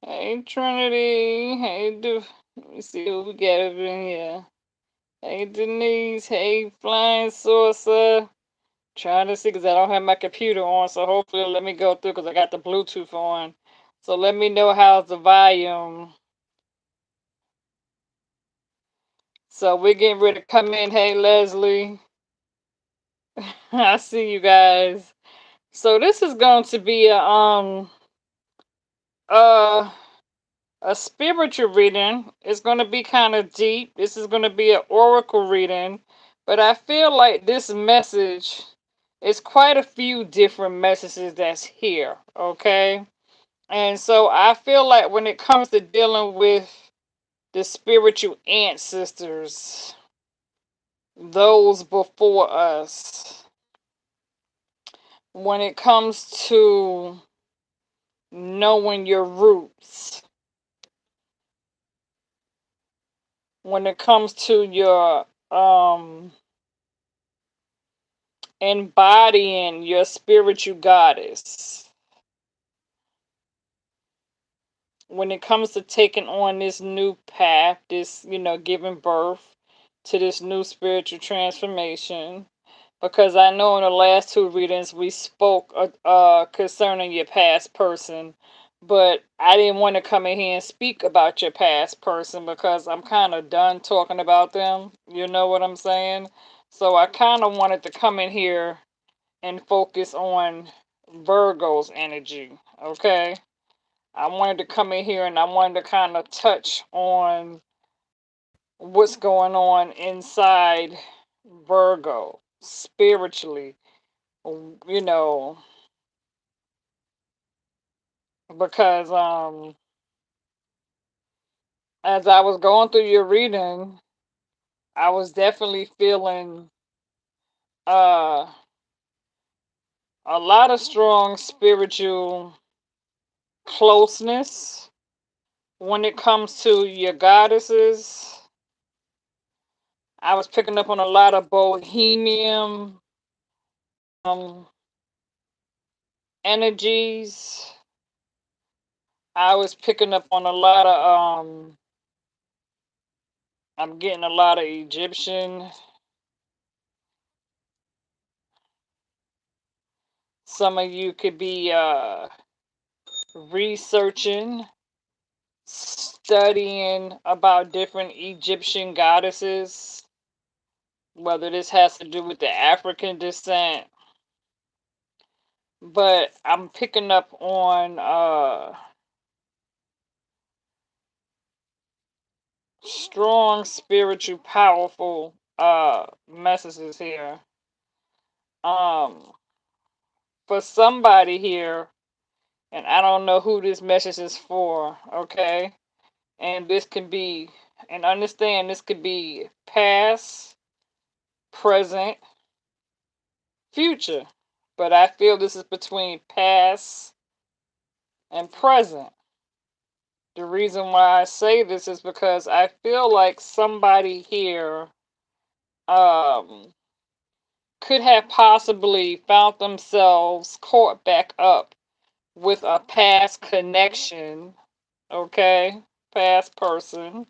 Hey Trinity. Hey Let me see who we got up in here. Hey Denise. Hey Flying Saucer. Trying to see because I don't have my computer on, so hopefully it'll let me go through because I got the Bluetooth on. So let me know how's the volume. So we're getting ready to come in. Hey Leslie. I see you guys. So this is going to be uh a spiritual reading. It's going to be kind of deep. This is going to be an oracle reading, but I feel like this message is quite a few different messages that's here, okay? And so I feel like when it comes to dealing with the spiritual ancestors, those before us, when it comes to knowing your roots, when it comes to your embodying your spiritual goddess, when it comes to taking on this new path, this, giving birth to this new spiritual transformation. Because I know in the last two readings we spoke concerning your past person, but I didn't want to come in here and speak about your past person because I'm kind of done talking about them. You know what I'm saying? So I kind of wanted to come in here and focus on Virgo's energy, okay? I wanted to come in here and I wanted to kind of touch on what's going on inside Virgo spiritually, you know, because as I was going through your reading, I was definitely feeling uh a lot of strong spiritual closeness when it comes to your goddesses. I was picking up on a lot of bohemian um energies. I was picking up on a lot of I'm getting a lot of Egyptian. Some of you could be researching, studying about different Egyptian goddesses, whether this has to do with the African descent. But I'm picking up on strong spiritual, powerful messages here. Um, for somebody here, and I don't know who this message is for, okay? And this could be, and understand this could be past, present, future. But I feel this is between past and present. The reason why I say this is because I feel like somebody here um, could have possibly found themselves caught back up with a past connection, okay, past person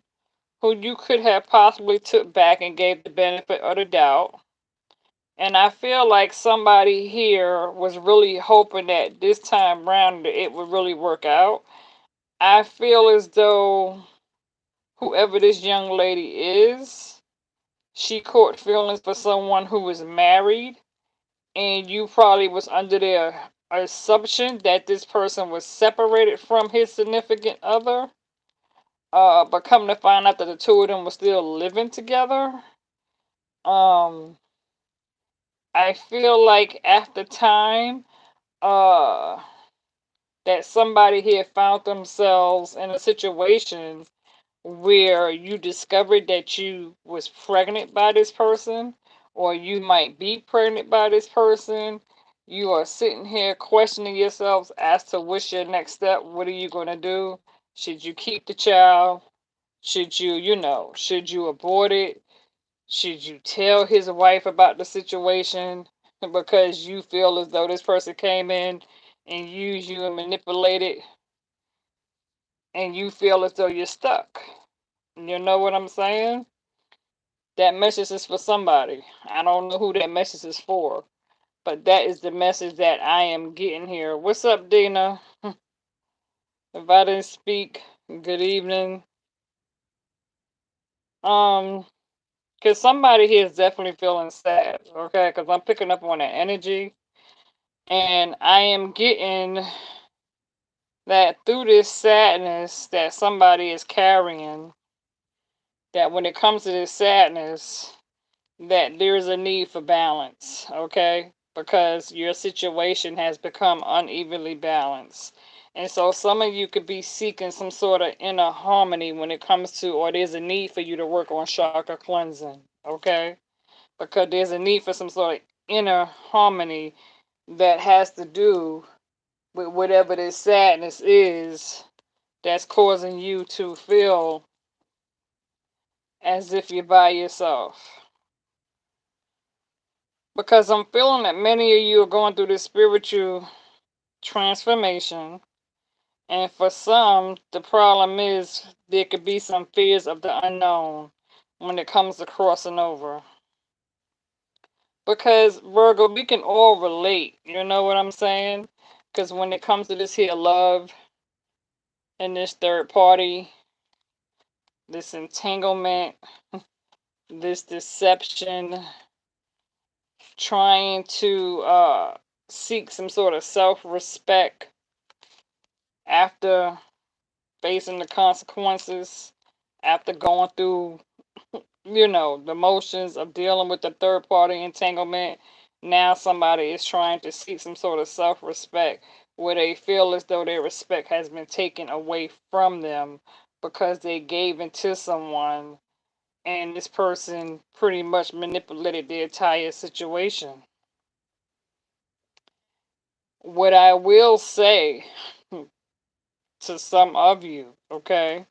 who you could have possibly took back and gave the benefit of the doubt. And I feel like somebody here was really hoping that this time round it would really work out. I feel as though whoever this young lady is, she caught feelings for someone who was married, and you probably was under the assumption that this person was separated from his significant other. But come to find out that the two of them were still living together. Um, I feel like at the time, uh, that somebody here found themselves in a situation where you discovered that you was pregnant by this person or you might be pregnant by this person. You are sitting here questioning yourselves as to what's your next step. What are you going to do? Should you keep the child? Should you, should you abort it? Should you tell his wife about the situation because you feel as though this person came in and used you and manipulated and you feel as though you're stuck. You know what I'm saying? That message is for somebody. I don't know who that message is for, but that is the message that I am getting here. What's up, Dina? If I didn't speak, good evening. Um, cause somebody here is definitely feeling sad, okay? Cause I'm picking up on that energy, and I am getting that through this sadness that somebody is carrying, that when it comes to this sadness, that there's a need for balance, okay? Because your situation has become unevenly balanced. And so some of you could be seeking some sort of inner harmony when it comes to, or there's a need for you to work on chakra cleansing, okay? Because there's a need for some sort of inner harmony that has to do with whatever this sadness is that's causing you to feel as if you're by yourself. Because I'm feeling that many of you are going through this spiritual transformation. And for some, the problem is there could be some fears of the unknown when it comes to crossing over. Because, Virgo, we can all relate. You know what I'm saying? Because when it comes to this here love and this third party, this entanglement, this deception, trying to seek some sort of self respect after facing the consequences, after going through, the motions of dealing with the third party entanglement. Now somebody is trying to seek some sort of self respect where they feel as though their respect has been taken away from them because they gave into someone and this person pretty much manipulated the entire situation. What I will say to some of you, okay,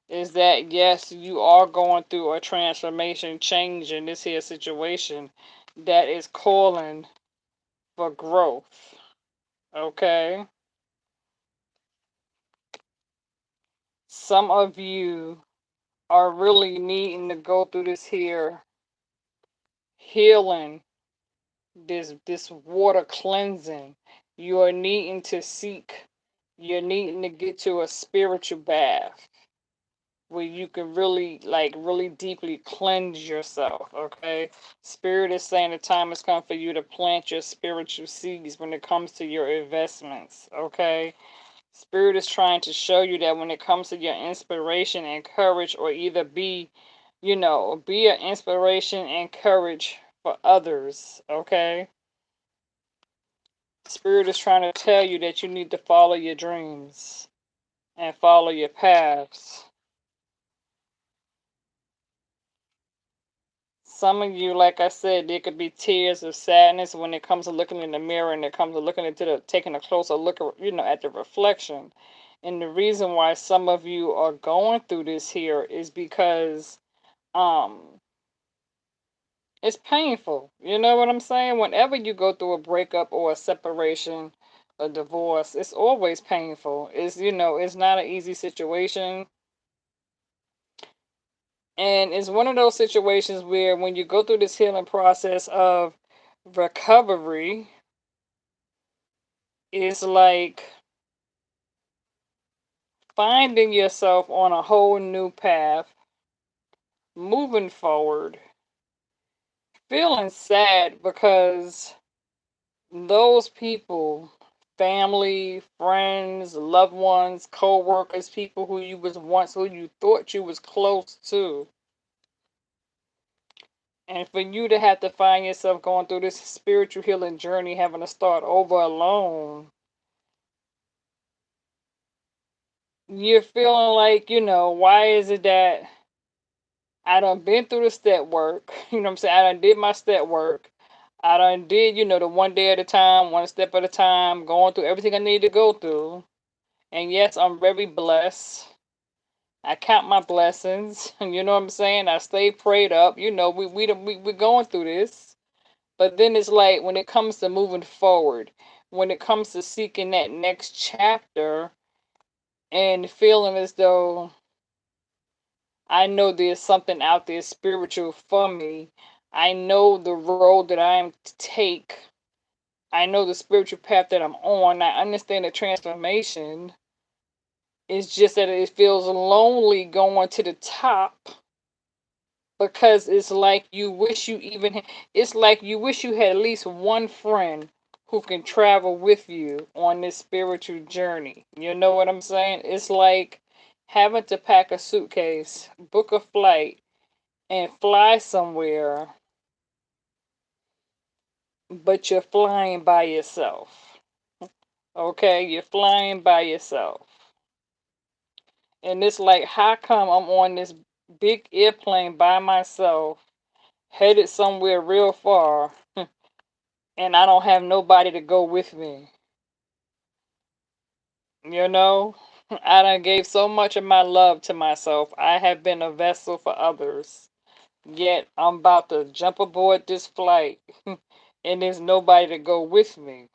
is that yes, you are going through a transformation change in this here situation that is calling for growth. Okay. Some of you are really needing to go through this here healing, this water cleansing. You are needing to seek, you're needing to get to a spiritual bath where you can really really deeply cleanse yourself, okay? Spirit is saying the time has come for you to plant your spiritual seeds when it comes to your investments, okay? Spirit is trying to show you that when it comes to your inspiration and courage, or either be an inspiration and courage for others, okay? Spirit is trying to tell you that you need to follow your dreams and follow your paths. Some of you, like I said, there could be tears of sadness when it comes to looking in the mirror and it comes to looking into taking a closer look, at the reflection. And the reason why some of you are going through this here is because um it's painful. You know what I'm saying? Whenever you go through a breakup or a separation, a divorce, it's always painful. It's not an easy situation. And it's one of those situations where when you go through this healing process of recovery, it's like finding yourself on a whole new path, moving forward, feeling sad because those people, family, friends, loved ones, co-workers, people who you thought you was close to, and for you to have to find yourself going through this spiritual healing journey, having to start over alone, you're feeling like, why is it that I done been through the step work? You know what I'm saying? I done did my step work. I done did, the one day at a time, one step at a time, going through everything I need to go through. And yes, I'm very blessed. I count my blessings. You know what I'm saying? I stay prayed up. We're going through this. But then it's like when it comes to moving forward, when it comes to seeking that next chapter, and feeling as though I know there's something out there spiritual for me. I know the road that I am to take. I know the spiritual path that I'm on. I understand the transformation. It's just that it feels lonely going to the top because it's like you wish you even it's like you wish you had at least one friend who can travel with you on this spiritual journey. You know what I'm saying? It's like having to pack a suitcase, book a flight, and fly somewhere, but you're flying by yourself. Okay, you're flying by yourself. And it's like, how come I'm on this big airplane by myself, headed somewhere real far, and I don't have nobody to go with me? You know, I done gave so much of my love to myself. I have been a vessel for others. Yet I'm about to jump aboard this flight, and there's nobody to go with me.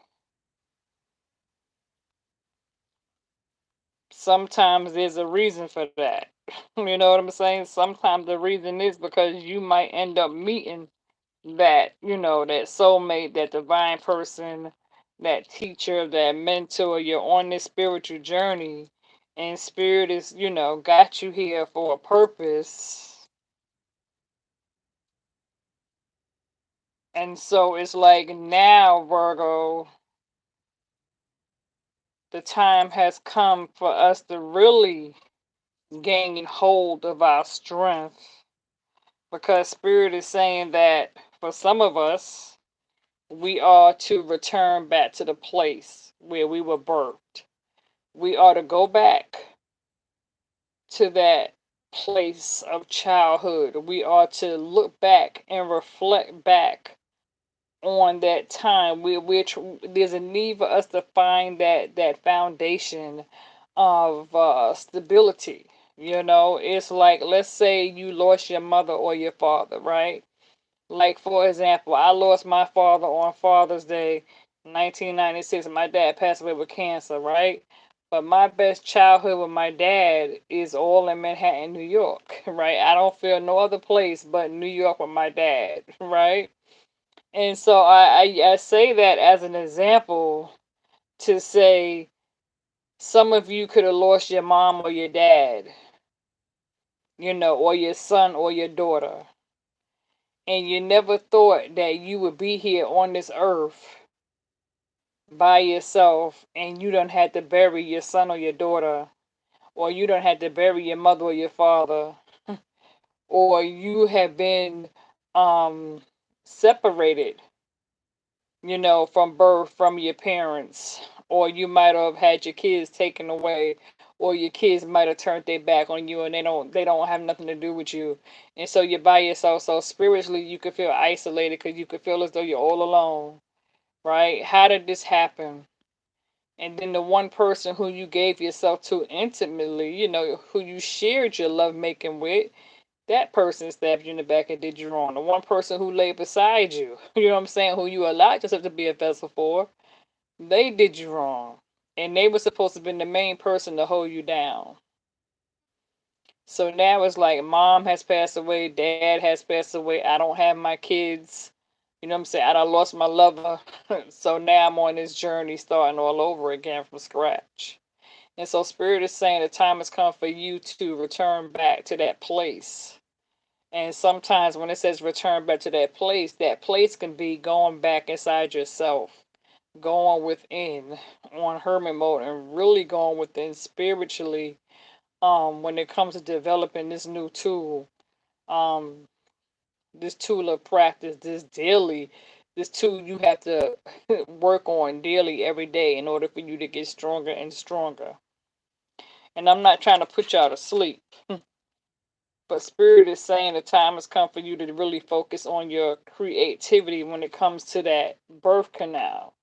Sometimes there's a reason for that. You know what I'm saying? Sometimes the reason is because you might end up meeting that, that soulmate, that divine person, that teacher, that mentor. You're on this spiritual journey, and spirit is, got you here for a purpose. And so it's like now, Virgo, the time has come for us to really gain hold of our strength, because spirit is saying that for some of us, we are to return back to the place where we were birthed. We are to go back to that place of childhood. We are to look back and reflect back on that time. There's a need for us to find that foundation of stability. It's like, let's say you lost your mother or your father, right? Like, for example, I lost my father on Father's Day, 1996. My dad passed away with cancer, right? But my best childhood with my dad is all in Manhattan, New York, right? I don't feel no other place but New York with my dad, right? And so I say that as an example to say some of you could have lost your mom or your dad, or your son or your daughter, and you never thought that you would be here on this earth by yourself, and you don't have to bury your son or your daughter, or you don't have to bury your mother or your father, or you have been um separated, from birth from your parents, or you might have had your kids taken away, or your kids might have turned their back on you and they don't have nothing to do with you. And so you're by yourself. So spiritually you could feel isolated because you could feel as though you're all alone, right? How did this happen? And then the one person who you gave yourself to intimately, who you shared your love making with, that person stabbed you in the back and did you wrong. The one person who lay beside you, you know what I'm saying, who you allowed yourself to be a vessel for, they did you wrong. And they were supposed to be the main person to hold you down. So now it's like mom has passed away, dad has passed away, I don't have my kids. You know what I'm saying? I done lost my lover. So now I'm on this journey starting all over again from scratch. And so Spirit is saying the time has come for you to return back to that place. And sometimes when it says return back to that place can be going back inside yourself, going within on hermit mode and really going within spiritually, when it comes to developing this new tool, um this tool of practice, this tool you have to work on daily every day in order for you to get stronger and stronger. And I'm not trying to put y'all to sleep, but Spirit is saying the time has come for you to really focus on your creativity when it comes to that birth canal.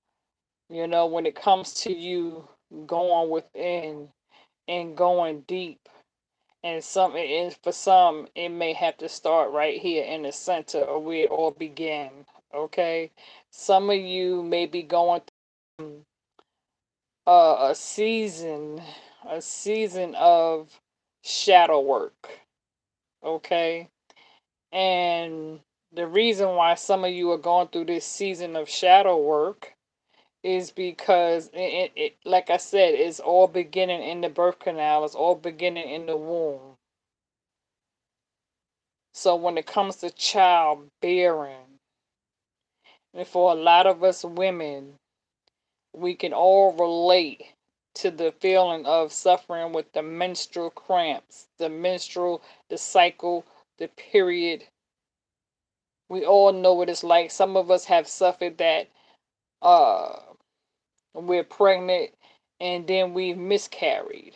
When it comes to you going within and going deep. And for some, it may have to start right here in the center of where it all began. Okay, some of you may be going through a season a season of shadow work. Okay. And the reason why some of you are going through this season of shadow work is because like I said, it's all beginning in the birth canal, it's all beginning in the womb. So when it comes to childbearing, and for a lot of us women, we can all relate to the feeling of suffering with the menstrual cramps, the cycle, the period. We all know what it's like. Some of us have suffered that uh we're pregnant and then we've miscarried.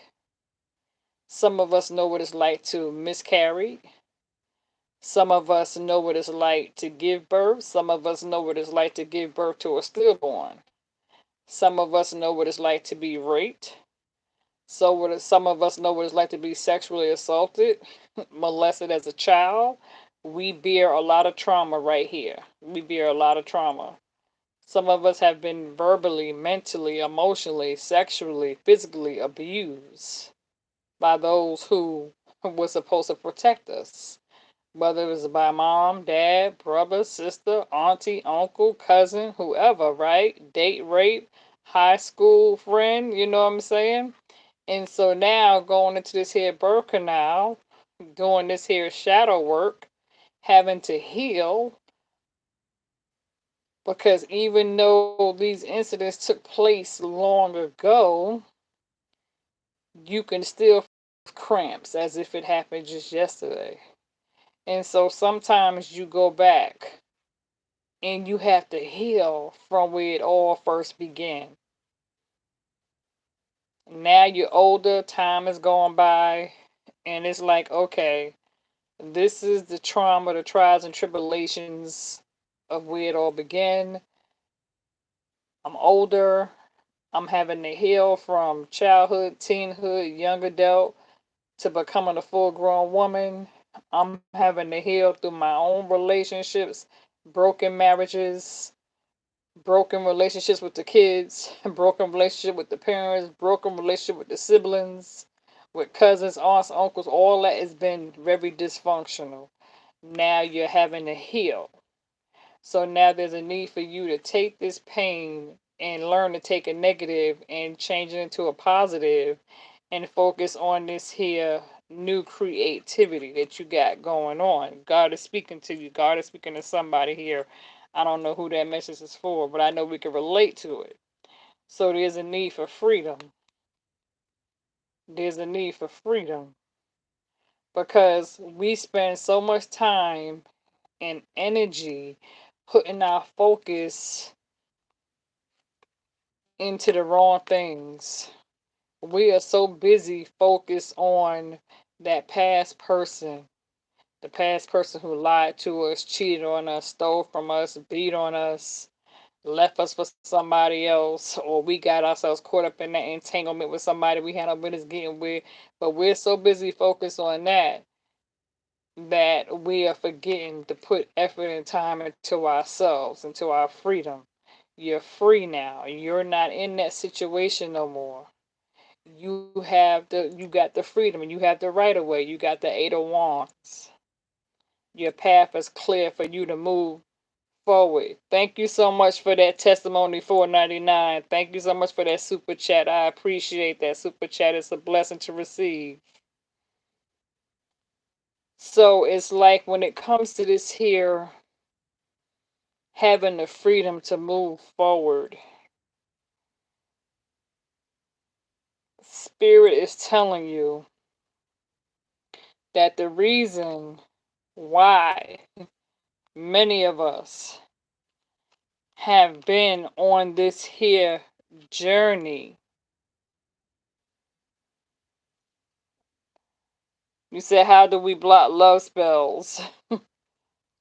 Some of us know what it's like to miscarry. Some of us know what it's like to give birth. Some of us know what it's like to give birth to a stillborn. Some of us know what it's like to be raped. Some of us know what it's like to be sexually assaulted, molested as a child. We bear a lot of trauma right here. We bear a lot of trauma. Some of us have been verbally, mentally, emotionally, sexually, physically abused by those who were supposed to protect us. Whether it was by mom, dad, brother, sister, auntie, uncle, cousin, whoever, right? Date rape, high school friend, you know what I'm saying? And so now going into this here birth canal, doing this here shadow work, having to heal, because even though these incidents took place long ago, you can still feel cramps as if it happened just yesterday. And so sometimes you go back and you have to heal from where it all first began. Now you're older, time is going by, and it's like, okay, this is the trauma, the trials and tribulations of where it all began. I'm older. I'm having to heal from childhood, teenhood, young adult to becoming a full grown woman. I'm having to heal through my own relationships, broken marriages, broken relationships with the kids, broken relationship with the parents, broken relationship with the siblings, with cousins, aunts, uncles. All that has been very dysfunctional. Now you're having to heal. So now there's a need for you to take this pain and learn to take a negative and change it into a positive and focus on this here new creativity that you got going on. God is speaking to you. God is speaking to somebody here. I don't know who that message is for, but I know we can relate to it. So there's a need for freedom. There's a need for freedom because we spend so much time and energy putting our focus into the wrong things. We are so busy focused on that past person, the past person who lied to us, cheated on us, stole from us, beat on us, left us for somebody else, or we got ourselves caught up in that entanglement with somebody we had no business getting with. But we're so busy focused on that we are forgetting to put effort and time into ourselves, into our freedom. You're free now. You're not in that situation no more. You got the freedom and you have the right of way. You got the 8 of Wands. Your path is clear for you to move forward. Thank you so much for that testimony 499. Thank you so much for that super chat. I appreciate that super chat. It's a blessing to receive. So it's like when it comes to this here, having the freedom to move forward, Spirit is telling you that the reason why many of us have been on this here journey. You said, how do we block love spells?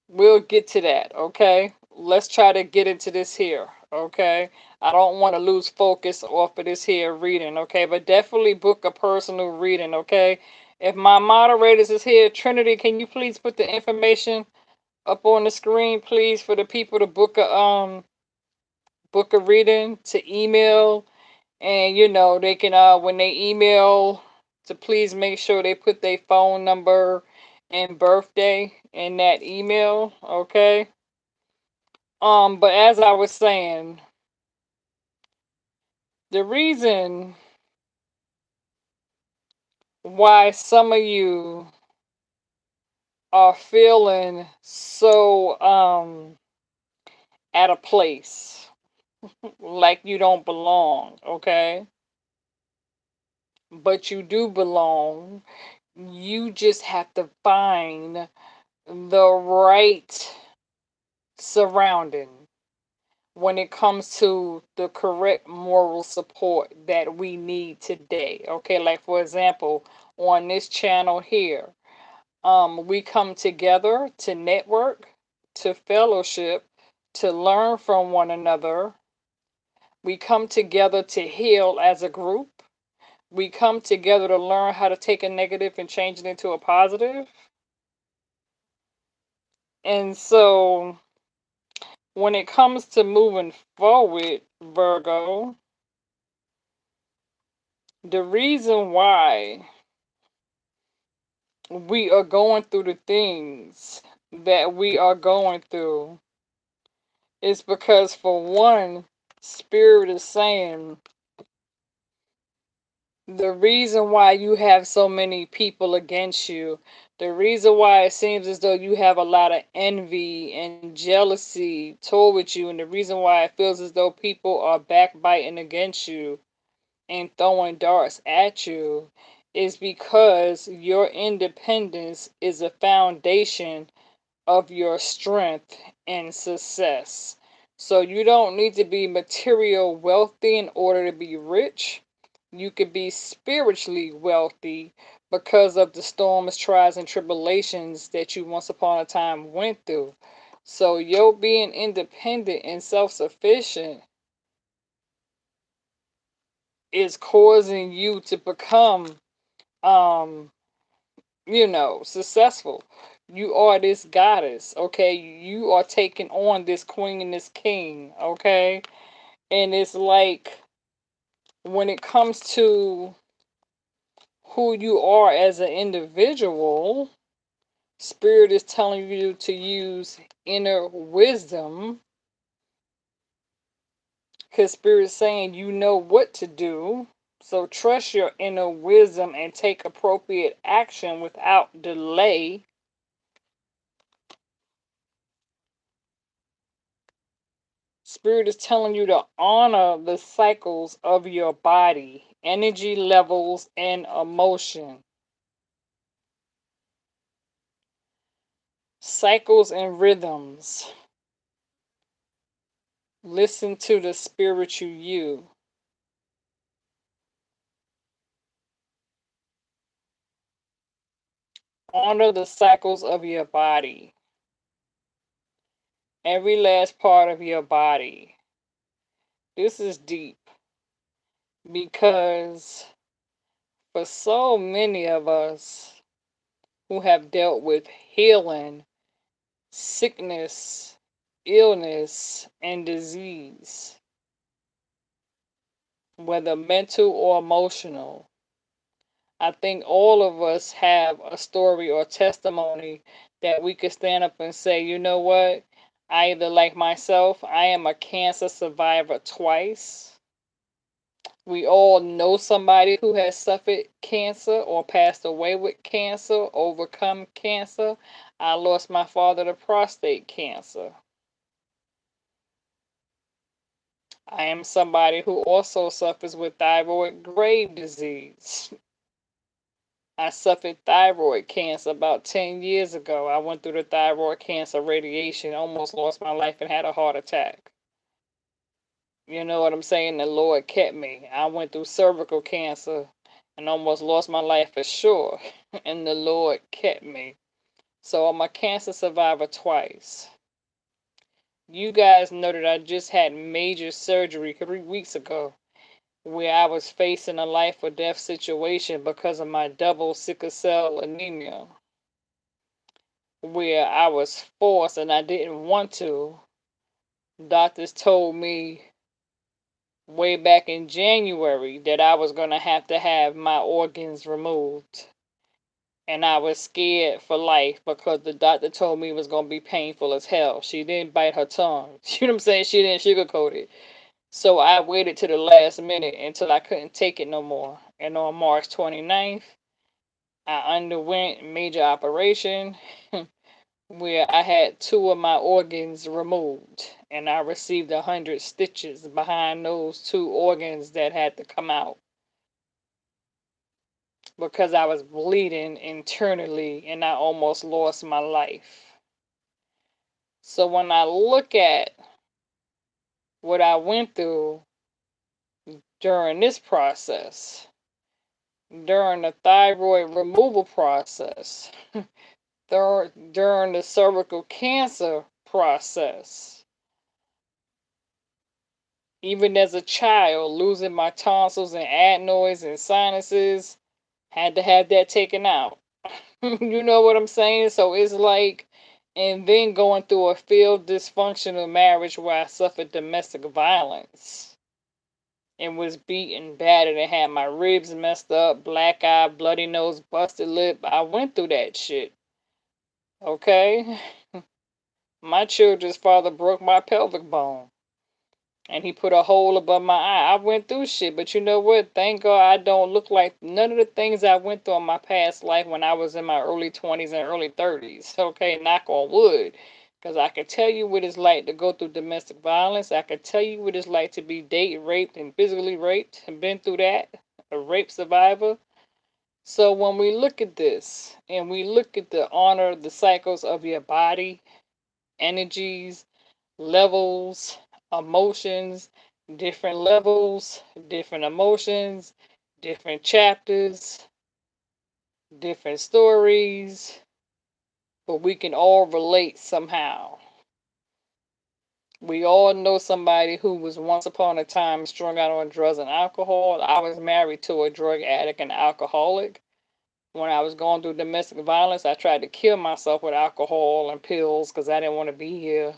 We'll get to that, okay? Let's try to get into this here, okay? I don't want to lose focus off of this here reading, okay? But definitely book a personal reading, okay? If my moderators is here, Trinity, can you please put the information up on the screen, please, for the people to book a reading, to email And they can when they email to please make sure they put their phone number and birthday in that email, okay? But as I was saying, the reason why some of you are feeling so at a place like you don't belong, okay? But you do belong. You just have to find the right surrounding when it comes to the correct moral support that we need today. Okay, like for example, on this channel here, we come together to network, to fellowship, to learn from one another. We come together to heal as a group. We come together to learn how to take a negative and change it into a positive. And so when it comes to moving forward, Virgo, the reason why we are going through the things that we are going through is because, for one, Spirit is saying the reason why you have so many people against you, the reason why it seems as though you have a lot of envy and jealousy toward you, and the reason why it feels as though people are backbiting against you and throwing darts at you is because your independence is a foundation of your strength and success. So you don't need to be material wealthy in order to be rich. You could be spiritually wealthy because of the storms, trials, and tribulations that you once upon a time went through. So your being independent and self-sufficient is causing you to become um successful. You are this goddess, okay? You are taking on this queen and this king, okay? And it's like when it comes to who you are as an individual, Spirit is telling you to use inner wisdom because Spirit is saying you know what to do. So trust your inner wisdom and take appropriate action without delay. Spirit is telling you to honor the cycles of your body, energy levels, and emotion. Cycles and rhythms. Listen to the spiritual you. Honor the cycles of your body. Every last part of your body. This is deep because for so many of us who have dealt with healing, sickness, illness, and disease, whether mental or emotional, I think all of us have a story or testimony that we could stand up and say, you know what? I either, like myself, I am a cancer survivor twice. We all know somebody who has suffered cancer or passed away with cancer, overcome cancer. I lost my father to prostate cancer. I am somebody who also suffers with thyroid grave disease. I suffered thyroid cancer about 10 years ago. I went through the thyroid cancer radiation, almost lost my life, and had a heart attack. You know what I'm saying? The Lord kept me. I went through cervical cancer and almost lost my life for sure. And the Lord kept me. So I'm a cancer survivor twice. You guys know that I just had major surgery 3 weeks ago where I was facing a life or death situation because of my double sickle cell anemia, where I was forced and I didn't want to. Doctors told me way back in January that I was going to have my organs removed. And I was scared for life because the doctor told me it was going to be painful as hell. She didn't bite her tongue. You know what I'm saying? She didn't sugarcoat it. So I waited to the last minute until I couldn't take it no more. And on March 29th, I underwent major operation where I had two of my organs removed. And I received 100 stitches behind those two organs that had to come out because I was bleeding internally and I almost lost my life. So when I look at what I went through during this process, during the thyroid removal process, during the cervical cancer process, even as a child, losing my tonsils and adenoids and sinuses, had to have that taken out. You know what I'm saying? So it's like, and then going through a failed dysfunctional marriage where I suffered domestic violence and was beaten, battered, and had my ribs messed up, black eye, bloody nose, busted lip. I went through that shit. Okay? My children's father broke my pelvic bone. And he put a hole above my eye. I went through shit, but you know what? Thank God I don't look like none of the things I went through in my past life when I was in my early 20s and early 30s. Okay, knock on wood. Because I could tell you what it's like to go through domestic violence. I could tell you what it's like to be date raped and physically raped and been through that. A rape survivor. So when we look at this and we look at the honor, the cycles of your body, energies, levels, emotions, different levels, different emotions, different chapters, different stories, but we can all relate somehow. We all know somebody who was once upon a time strung out on drugs and alcohol. I was married to a drug addict and alcoholic. When I was going through domestic violence, I tried to kill myself with alcohol and pills because I didn't want to be here.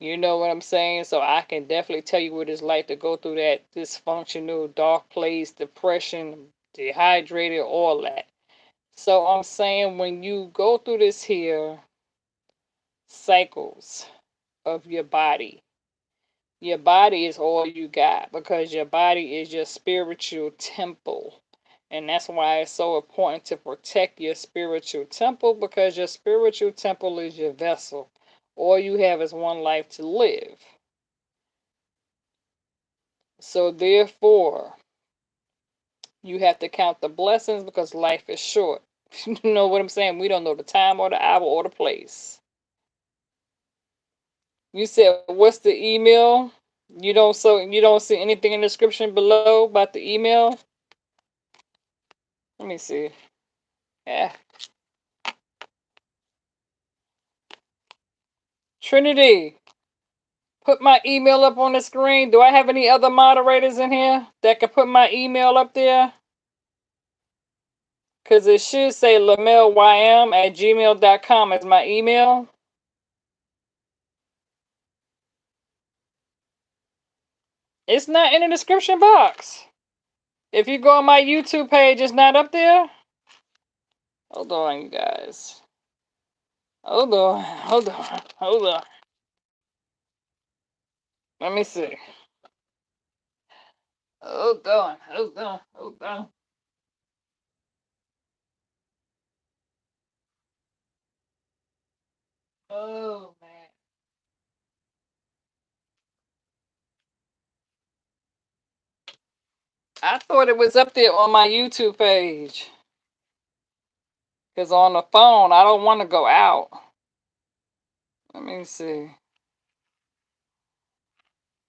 You know what I'm saying? So I can definitely tell you what it's like to go through that dysfunctional, dark place, depression, dehydrated, all that. So I'm saying when you go through this here cycles of your body is all you got because your body is your spiritual temple. And that's why it's so important to protect your spiritual temple because your spiritual temple is your vessel. All you have is one life to live. So therefore, you have to count the blessings because life is short. You know what I'm saying? We don't know the time or the hour or the place. You said, what's the email? You don't see anything in the description below about the email? Let me see. Yeah. Trinity, put my email up on the screen. Do I have any other moderators in here that can put my email up there? Because it should say lamellym@gmail.com as my email. It's not in the description box. If you go on my YouTube page, it's not up there. Hold on, you guys. Hold on, hold on, hold on. Let me see. Hold on, hold on, hold on. Oh, man. I thought it was up there on my YouTube page. Because on the phone, I don't want to go out. Let me see.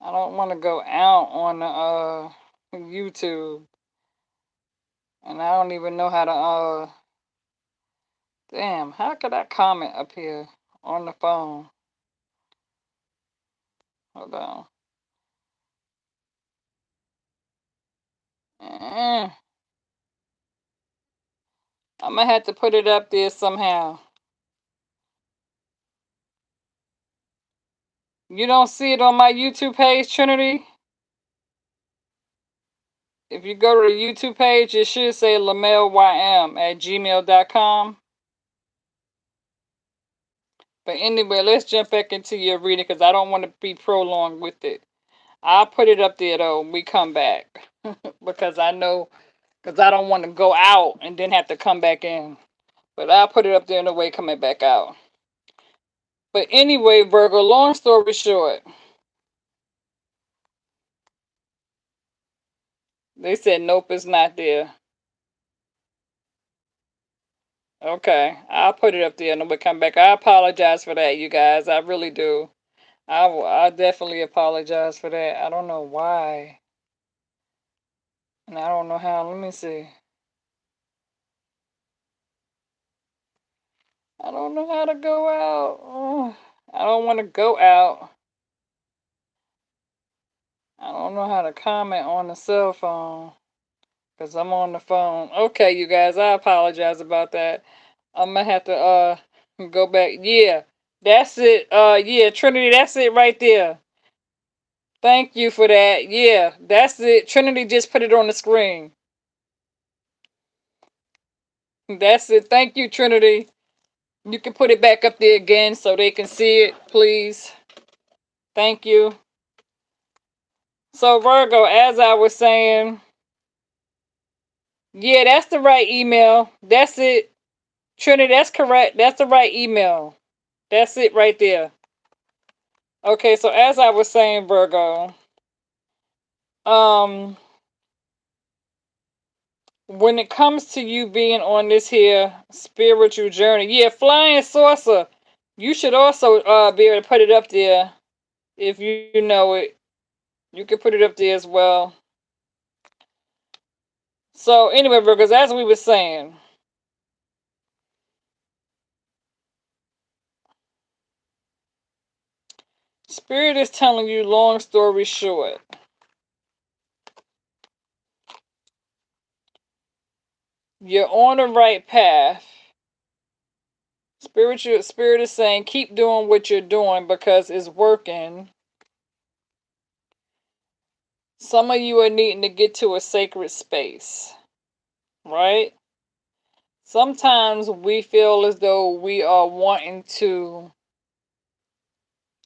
I don't want to go out on the YouTube. And I don't even know how to damn, how could I comment up here on the phone? Hold on. I'm gonna have to put it up there somehow. You don't see it on my YouTube page, Trinity? If you go to the YouTube page, it should say lamelym@gmail.com. But anyway, let's jump back into your reading because I don't want to be prolonged with it. I'll put it up there though when we come back because I know, because I don't want to go out and then have to come back in. But I'll put it up there in the way coming back out. But anyway, Virgo, long story short, they said nope, it's not there. Okay, I'll put it up there and then we'll come back. I apologize for that, you guys. I really do. I definitely apologize for that. I don't know why. And I don't know how. Let me see. I don't know how to go out. Oh, I don't want to go out. I don't know how to comment on the cell phone because I'm on the phone. Okay, you guys, I apologize about that. I'm gonna have to go back. Yeah, that's it. Yeah, Trinity, that's it right there. Thank you for that. Yeah, that's it. Trinity just put it on the screen. That's it. Thank you, Trinity. You can put it back up there again so they can see it, please. Thank you. So, Virgo, as I was saying, yeah, that's the right email. That's it. Trinity, that's correct. That's the right email. That's it right there. Okay, so as I was saying, Virgo, um, when it comes to you being on this here spiritual journey, yeah, flying saucer, you should also be able to put it up there if you know it. You can put it up there as well. So anyway, Virgos, as we were saying, Spirit is telling you, long story short, you're on the right path. Spirit is saying, keep doing what you're doing because it's working. Some of you are needing to get to a sacred space, right? Sometimes we feel as though we are wanting to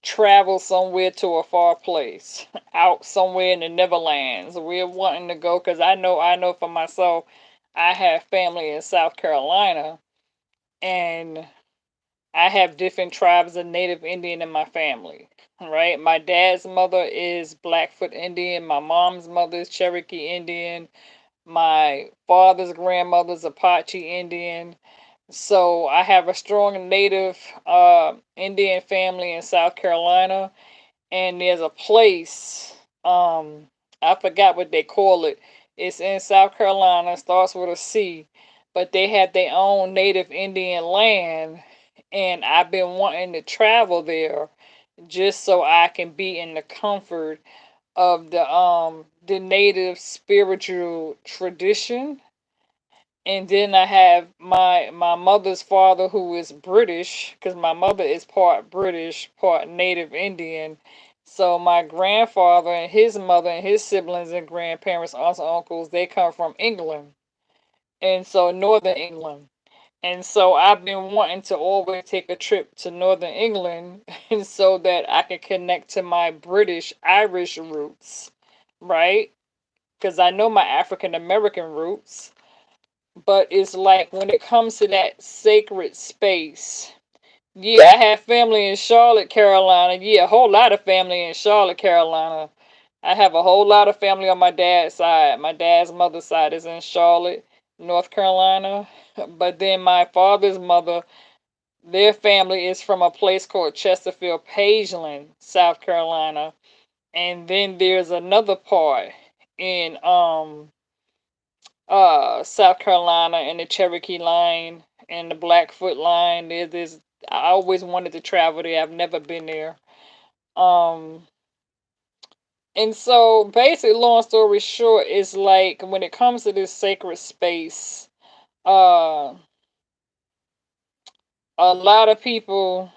travel somewhere to a far place, out somewhere in the Neverlands. We're wanting to go because I know for myself, I have family in South Carolina, and I have different tribes of Native Indian in my family. Right, my dad's mother is Blackfoot Indian. My mom's mother is Cherokee Indian. My father's grandmother's Apache Indian. So I have a strong Native Indian family in South Carolina, and there's a place, I forgot what they call it. It's in South Carolina, starts with a C, but they have their own Native Indian land, and I've been wanting to travel there just so I can be in the comfort of the native spiritual tradition. And then I have my mother's father, who is British, because my mother is part British, part Native Indian. So my grandfather and his mother and his siblings and grandparents, aunts and uncles, they come from England, and so Northern England. And so I've been wanting to always take a trip to Northern England, and so that I can connect to my British Irish roots, right? Because I know my African American roots. But it's like when it comes to that sacred space, yeah, I have family in Charlotte, Carolina. Yeah, a whole lot of family in Charlotte, Carolina. I have a whole lot of family on my dad's side. My dad's mother's side is in Charlotte, North Carolina. But then my father's mother, their family is from a place called Chesterfield, Pageland, South Carolina. And then there's another part in South Carolina and the Cherokee line and the Blackfoot line. There's I always wanted to travel there. I've never been there. Um and so basically, long story short, is like when it comes to this sacred space, uh a lot of people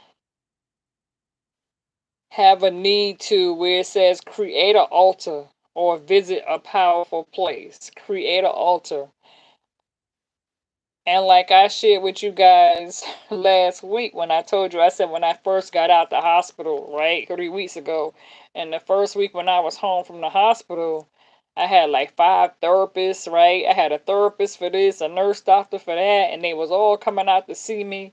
have a need to, where it says create an altar, or visit a powerful place. Create an altar. And like I shared with you guys last week when I told you, I said when I first got out the hospital, right, 3 weeks ago, and the first week when I was home from the hospital, I had like 5 therapists, right? I had a therapist for this, a nurse doctor for that, and they was all coming out to see me.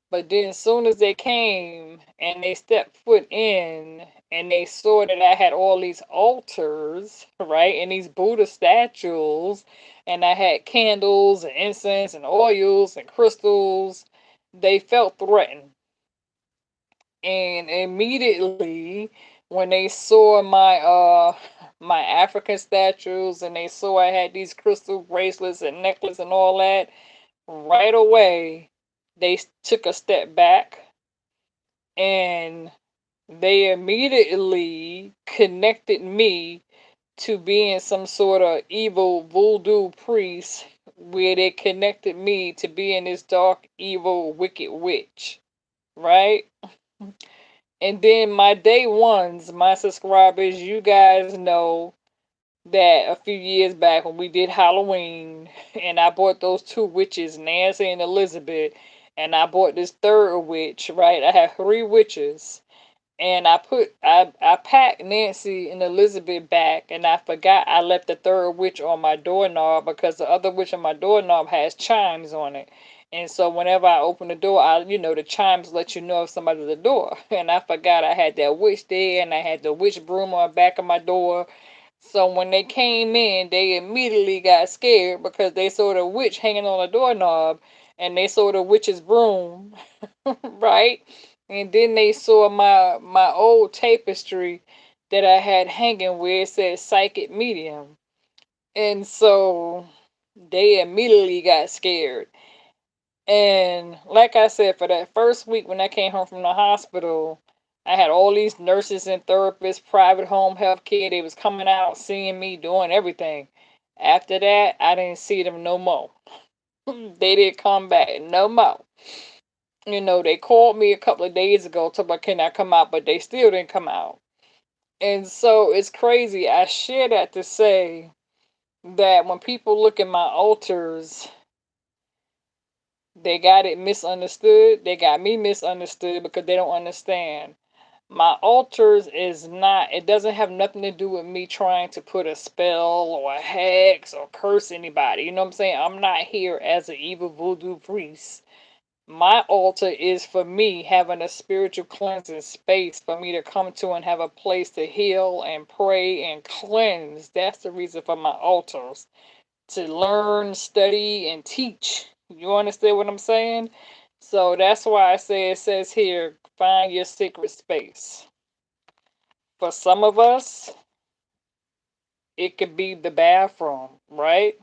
But then as soon as they came and they stepped foot in and they saw that I had all these altars, right, and these Buddha statues, and I had candles and incense and oils and crystals, they felt threatened. And immediately when they saw my African statues and they saw I had these crystal bracelets and necklace and all that, right away they took a step back and they immediately connected me to being some sort of evil voodoo priest, where they connected me to being this dark, evil, wicked witch, right? And then my day ones, my subscribers, you guys know that a few years back when we did Halloween, and I bought those two witches, Nancy and Elizabeth, and I bought this third witch, right? I have three witches, and I packed Nancy and Elizabeth back, and I forgot I left the third witch on my doorknob because the other witch on my doorknob has chimes on it. And so whenever I open the door, the chimes let you know if somebody's at the door. And I forgot I had that witch there, and I had the witch broom on the back of my door. So when they came in, they immediately got scared because they saw the witch hanging on the doorknob, and they saw the witch's broom, right? And then they saw my old tapestry that I had hanging where it said psychic medium. And so they immediately got scared. And like I said, for that first week when I came home from the hospital, I had all these nurses and therapists, private home health care. They was coming out, seeing me, doing everything. After that, I didn't see them no more. They didn't come back no more. They called me a couple of days ago, told me can I come out, but they still didn't come out. And so it's crazy. I share that to say that when people look at my altars, they got it misunderstood. They got me misunderstood because they don't understand. My altars is not, it doesn't have nothing to do with me trying to put a spell or a hex or curse anybody. You know what I'm saying? I'm not here as an evil voodoo priest. My altar is for me having a spiritual cleansing space for me to come to and have a place to heal and pray and cleanse. That's the reason for my altars. To learn, study, and teach. You understand what I'm saying? So that's why I say it says here, find your sacred space. For some of us, it could be the bathroom, right?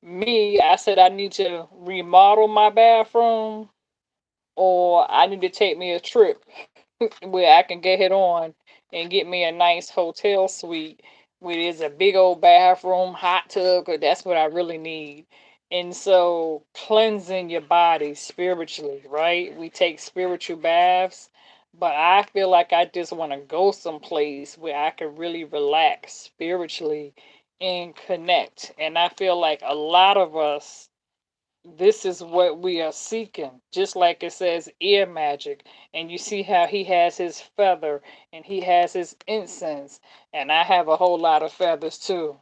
Me, I said I need to remodel my bathroom, or I need to take me a trip where I can get it on and get me a nice hotel suite where there's a big old bathroom, hot tub, 'cause that's what I really need. And so cleansing your body spiritually, right? We take spiritual baths, but I feel like I just want to go someplace where I can really relax spiritually and connect. And I feel like a lot of us, this is what we are seeking. Just like it says ear magic. And you see how he has his feather and he has his incense. And I have a whole lot of feathers too.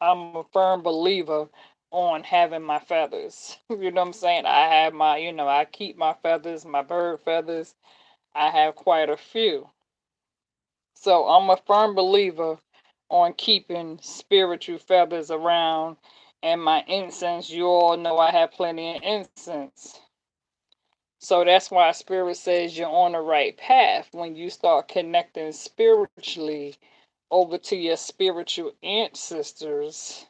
I'm a firm believer on having my feathers. You know what I'm saying? I have I keep my feathers, my bird feathers. I have quite a few. So I'm a firm believer on keeping spiritual feathers around. And my incense, you all know I have plenty of incense. So that's why Spirit says you're on the right path when you start connecting spiritually over to your spiritual ancestors.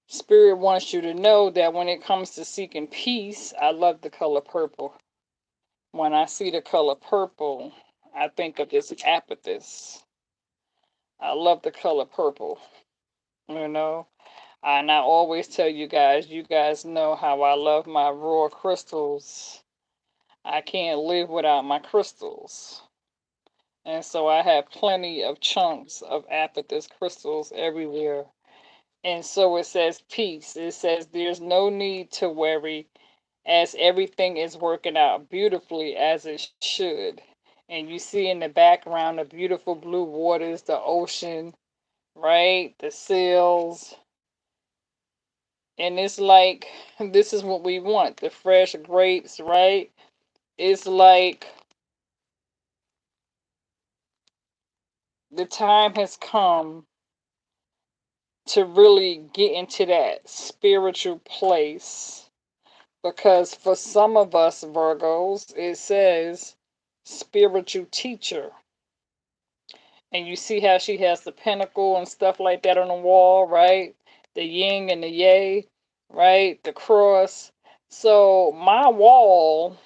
Spirit wants you to know that when it comes to seeking peace, I love the color purple. When I see the color purple, I think of this amethyst. I love the color purple, you know. And I always tell you guys know how I love my raw crystals. I can't live without my crystals. And so I have plenty of chunks of amethyst crystals everywhere. And so it says peace. It says there's no need to worry as everything is working out beautifully as it should. And you see in the background the beautiful blue waters, the ocean, right? The seals. And it's like, this is what we want, the fresh grapes, right? It's like the time has come to really get into that spiritual place. Because for some of us Virgos, it says spiritual teacher. And you see how she has the pentacle and stuff like that on the wall, right? The yin and the yang, right? The cross. So my wall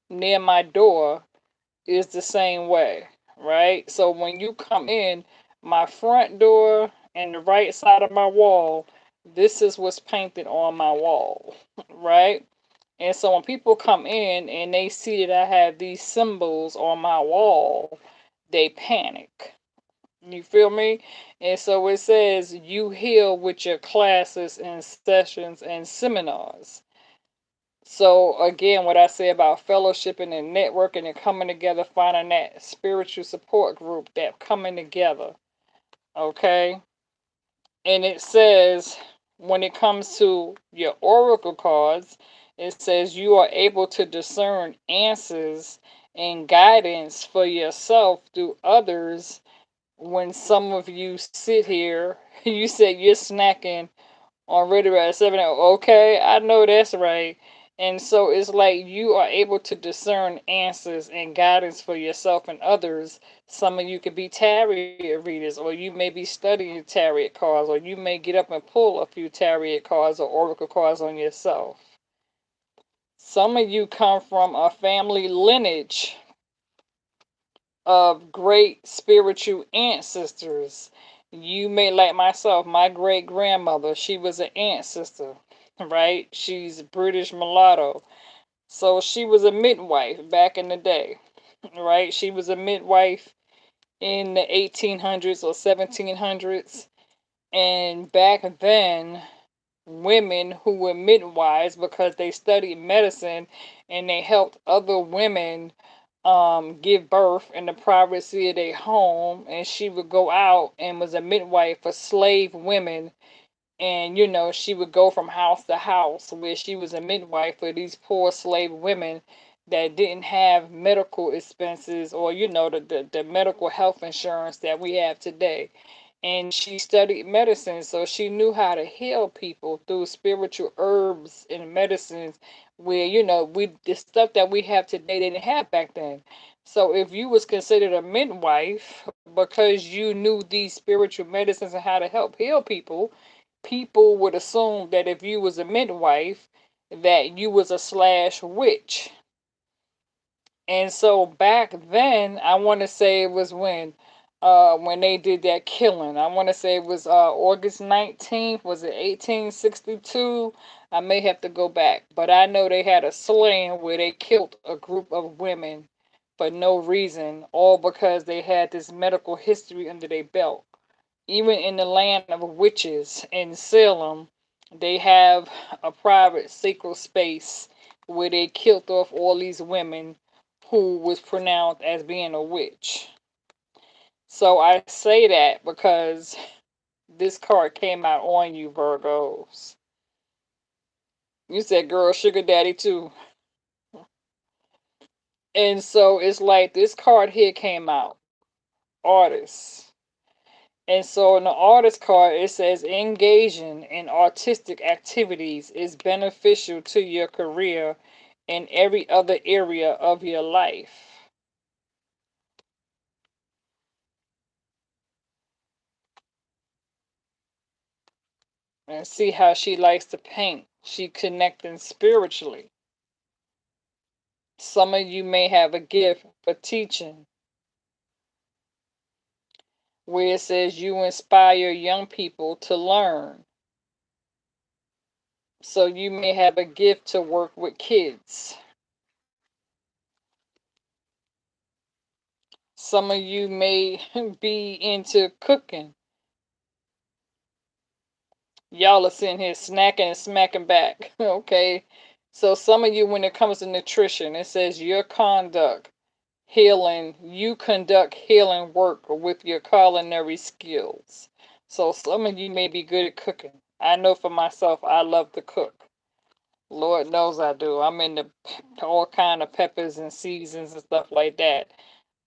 near my door is the same way, right? So when you come in, my front door and the right side of my wall, this is what's painted on my wall, right? And so when people come in and they see that I have these symbols on my wall, they panic. You feel me? And so it says you heal with your classes and sessions and seminars. So again, what I say about fellowshipping and networking and coming together, finding that spiritual support group, that coming together. Okay? And it says when it comes to your oracle cards, it says you are able to discern answers and guidance for yourself through others. When some of you sit here, you say you're snacking on radio at 7 a.m. Okay, I know that's right. And so it's like you are able to discern answers and guidance for yourself and others. Some of you could be tarot readers, or you may be studying tarot cards, or you may get up and pull a few tarot cards or oracle cards on yourself. Some of you come from a family lineage of great spiritual ancestors. You may, like myself, my great grandmother, she was an ancestor, right? She's British mulatto. So she was a midwife back in the day, right? She was a midwife in the 1800s or 1700s. And back then, women who were midwives, because they studied medicine and they helped other women give birth in the privacy of their home, and she would go out and was a midwife for slave women. And she would go from house to house where she was a midwife for these poor slave women that didn't have medical expenses, or the medical health insurance that we have today. And she studied medicine, so she knew how to heal people through spiritual herbs and medicines, where we the stuff that we have today they didn't have back then. So if you was considered a midwife because you knew these spiritual medicines and how to help heal people, people would assume that if you was a midwife, that you was a slash witch. And so back then, I want to say it was when they did that killing. I want to say it was August 19th. Was it 1862? I may have to go back, but I know they had a slaying where they killed a group of women for no reason, all because they had this medical history under their belt. Even in the land of witches in Salem, they have a private sacred space where they killed off all these women who was pronounced as being a witch. So I say that because this card came out on you, Virgos. You said, girl, sugar daddy too. And so it's like this card here came out, artist. And so in the artist card, it says engaging in artistic activities is beneficial to your career and every other area of your life. And see how she likes to paint. She connecting spiritually. Some of you may have a gift for teaching, where it says you inspire young people to learn. So you may have a gift to work with kids. Some of you may be into cooking. Y'all are sitting here snacking and smacking back. Okay. So some of you, when it comes to nutrition, it says your conduct healing, you conduct healing work with your culinary skills. So some of you may be good at cooking. I know for myself, I love to cook. Lord knows I do. I'm into all kind of peppers and seasons and stuff like that.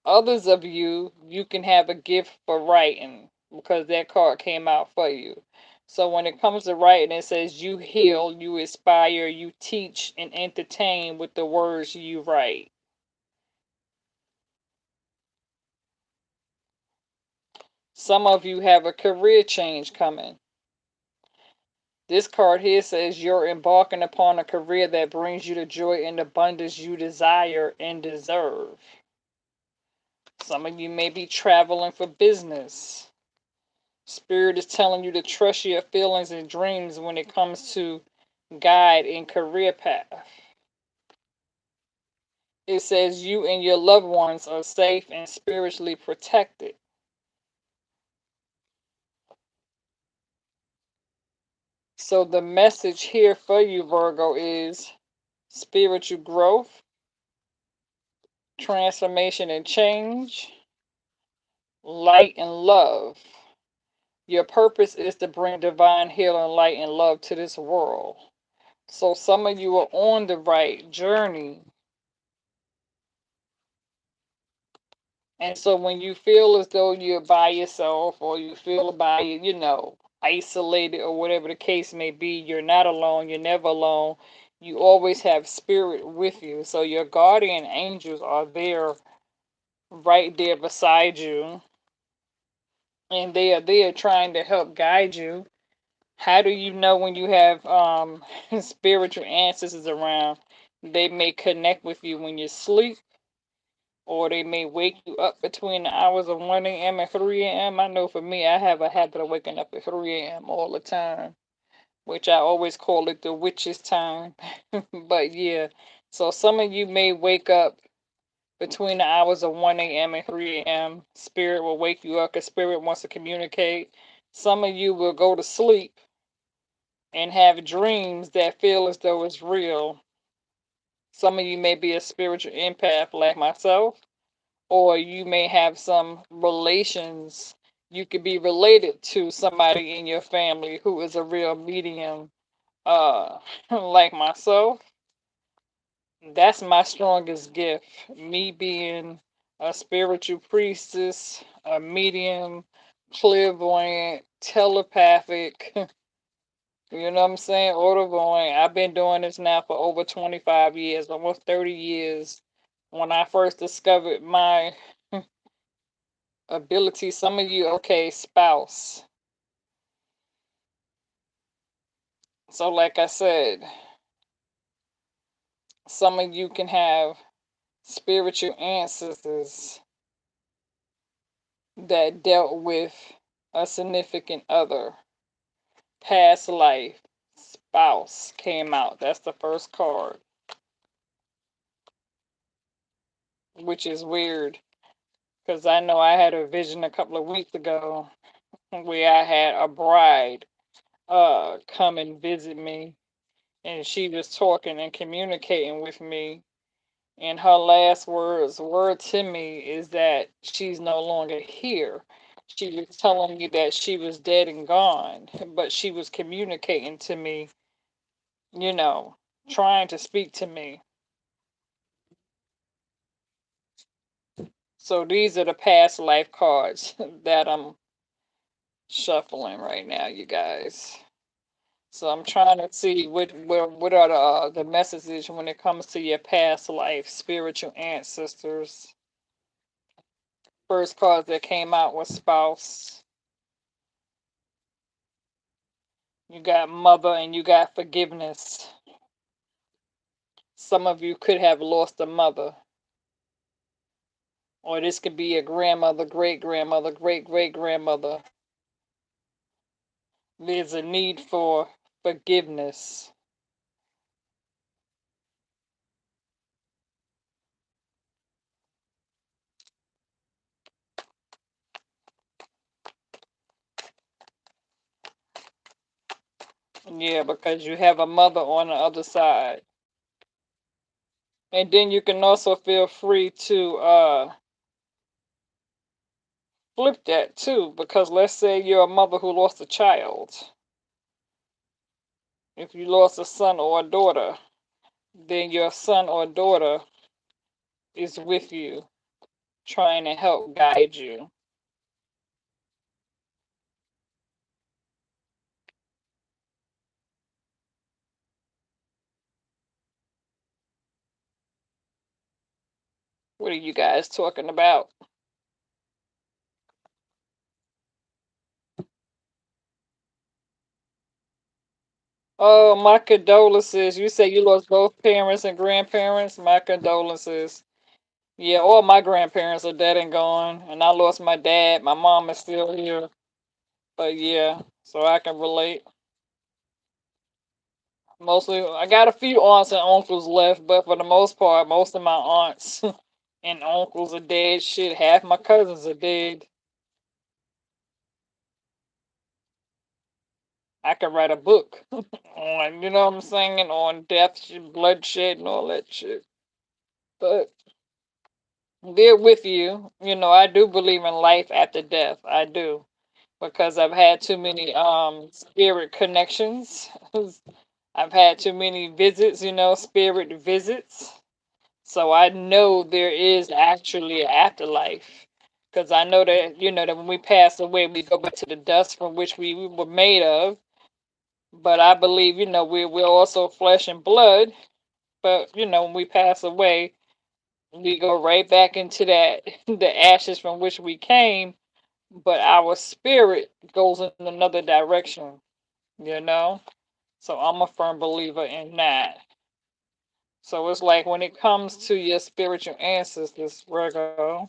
Others of you, you can have a gift for writing because that card came out for you. So when it comes to writing, it says you heal, you inspire, you teach, and entertain with the words you write. Some of you have a career change coming. This card here says you're embarking upon a career that brings you the joy and abundance you desire and deserve. Some of you may be traveling for business. Spirit is telling you to trust your feelings and dreams when it comes to guide and career path. It says you and your loved ones are safe and spiritually protected. So the message here for you, Virgo, is spiritual growth, transformation and change, light and love. Your purpose is to bring divine healing, light, and love to this world. So some of you are on the right journey. And so when you feel as though you're by yourself or you feel isolated or whatever the case may be, you're not alone, you're never alone. You always have spirit with you. So your guardian angels are there, right there beside you. And they are there trying to help guide you. How do you know when you have spiritual ancestors around? They may connect with you when you sleep, or they may wake you up between the hours of 1 a.m. and 3 a.m. I know for me, I have a habit of waking up at 3 a.m. all the time, which I always call it the witch's time. But yeah, so some of you may wake up between the hours of 1 a.m. and 3 a.m. Spirit will wake you up because spirit wants to communicate. Some of you will go to sleep and have dreams that feel as though it's real. Some of you may be a spiritual empath like myself, or you may have some relations. You could be related to somebody in your family who is a real medium, like myself. That's my strongest gift. Me being a spiritual priestess, a medium, clairvoyant, telepathic, you know what I'm saying? Audivore. I've been doing this now for over 25 years, almost 30 years. When I first discovered my ability, some of you, okay, spouse. So, like I said, some of you can have spiritual ancestors that dealt with a significant other, past life, spouse came out. That's the first card, which is weird because I know I had a vision a couple of weeks ago where I had a bride come and visit me, and she was talking and communicating with me, and her last word to me is that she's no longer here. She was telling me that she was dead and gone, but she was communicating to me, you know, trying to speak to me. So these are the past life cards that I'm shuffling right now, you guys. So I'm trying to see what are the messages when it comes to your past life, spiritual ancestors. First card that came out was spouse. You got mother and you got forgiveness. Some of you could have lost a mother. Or this could be a grandmother, great grandmother, great great grandmother. There's a need for forgiveness. Yeah, because you have a mother on the other side. And then you can also feel free to flip that too, because let's say you're a mother who lost a child. If you lost a son or a daughter, then your son or daughter is with you, trying to help guide you. What are you guys talking about? Oh, my condolences. You say you lost both parents and grandparents? My condolences. Yeah, all my grandparents are dead and gone, and I lost my dad. My mom is still here. But yeah, so I can relate. Mostly, I got a few aunts and uncles left, but for the most part, most of my aunts and uncles are dead. Shit, half my cousins are dead. I could write a book on, you know what I'm saying, on death, bloodshed, and all that shit. But they're with you. You know, I do believe in life after death. I do. Because I've had too many spirit connections. I've had too many visits, you know, spirit visits. So I know there is actually an afterlife. Because I know that, you know, that when we pass away, we go back to the dust from which we were made of. But I believe, you know, we're also flesh and blood. But, you know, when we pass away, we go right back into that, the ashes from which we came. But our spirit goes in another direction, you know? So I'm a firm believer in that. So it's like when it comes to your spiritual ancestors, Virgo,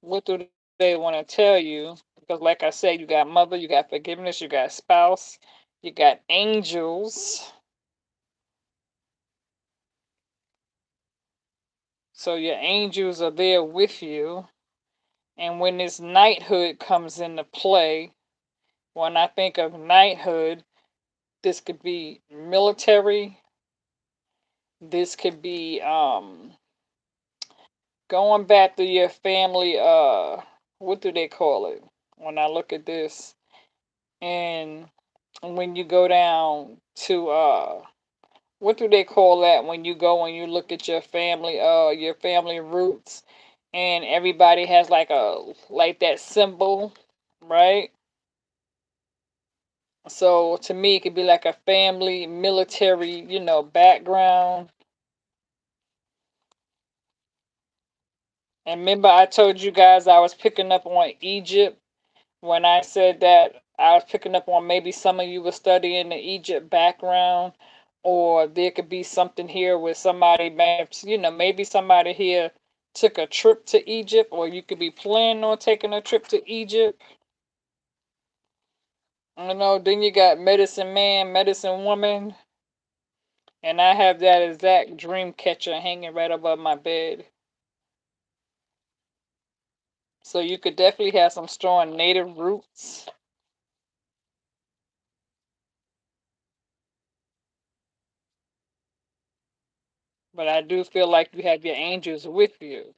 what do they want to tell you? Because, like I said, you got mother, you got forgiveness, you got spouse, you got angels. So your angels are there with you. And when this knighthood comes into play, when I think of knighthood, this could be military, this could be going back to your family, what do they call it? When I look at this, and when you go down to what do they call that when you go and you look at your family roots, and everybody has like that symbol, right? So to me, it could be like a family military, you know, background. And remember, I told you guys I was picking up on Egypt when I said that I was picking up on maybe some of you were studying the Egypt background, or there could be something here where somebody may have, you know, maybe somebody here took a trip to Egypt, or you could be planning on taking a trip to Egypt. You know, then you got medicine man, medicine woman, and I have that exact dream catcher hanging right above my bed. So you could definitely have some strong native roots. But I do feel like you have your angels with you.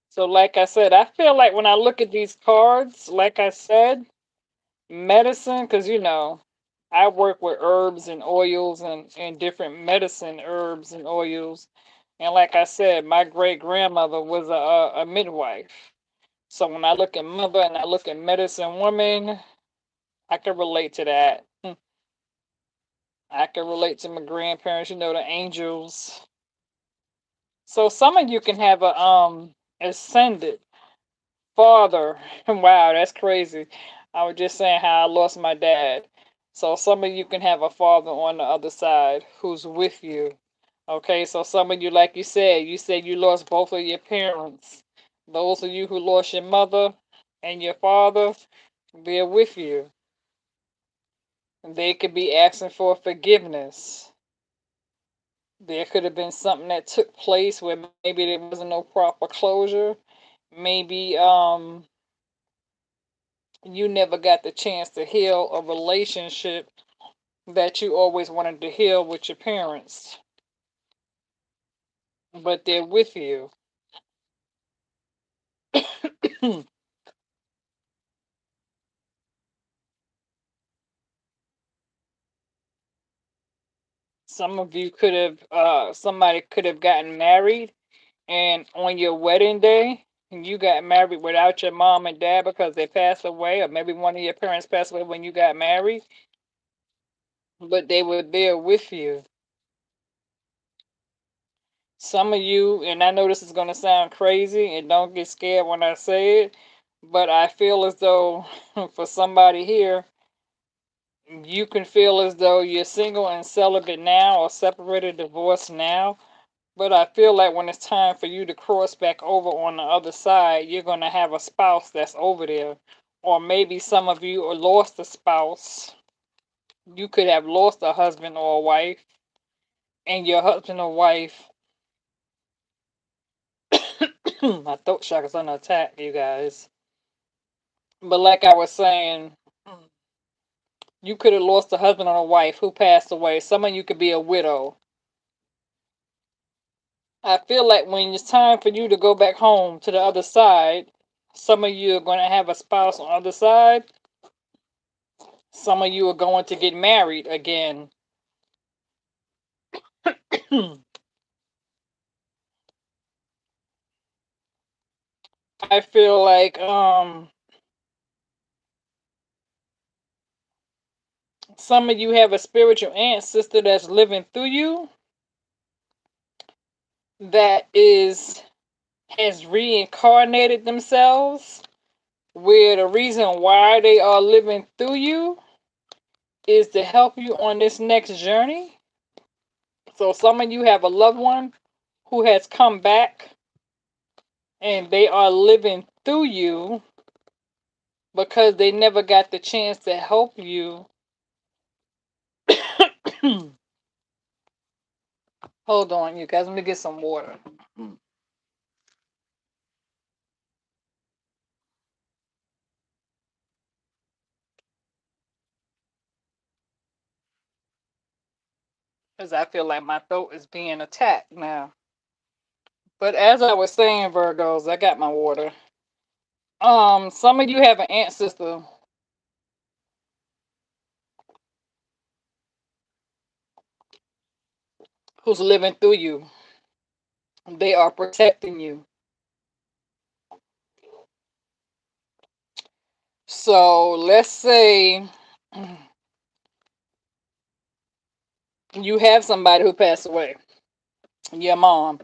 So, like I said, I feel like when I look at these cards, like I said, medicine, because you know, I work with herbs and oils and different medicine herbs and oils. And like I said, my great grandmother was a midwife. So when I look at mother and I look at medicine woman, I can relate to that. I can relate to my grandparents, you know, the angels. So some of you can have a ascended father. Wow, that's crazy. I was just saying how I lost my dad. So some of you can have a father on the other side who's with you. Okay, so some of you, like you said you lost both of your parents. Those of you who lost your mother and your father, they're with you. They could be asking for forgiveness. There could have been something that took place where maybe there wasn't no proper closure. Maybe you never got the chance to heal a relationship that you always wanted to heal with your parents, but they're with you. Some of you could have, somebody could have gotten married, and on your wedding day, you got married without your mom and dad because they passed away, or maybe one of your parents passed away when you got married, but they were there with you. Some of you, and I know this is going to sound crazy, and don't get scared when I say it, but I feel as though for somebody here, you can feel as though you're single and celibate now, or separated, divorced now. But I feel like when it's time for you to cross back over on the other side, you're going to have a spouse that's over there. Or maybe some of you lost a spouse. You could have lost a husband or a wife, and your husband or wife, my throat chakra is under attack, you guys. But like I was saying, you could have lost a husband or a wife who passed away. Some of you could be a widow. I feel like when it's time for you to go back home to the other side, some of you are going to have a spouse on the other side. Some of you are going to get married again. I feel like some of you have a spiritual ancestor that's living through you that is has reincarnated themselves, where the reason why they are living through you is to help you on this next journey. So some of you have a loved one who has come back and they are living through you because they never got the chance to help you. Hold on, you guys. Let me get some water. Because I feel like my throat is being attacked now. But as I was saying, Virgos, I got my water. Some of you have an ancestor who's living through you. They are protecting you. So let's say you have somebody who passed away, your mom.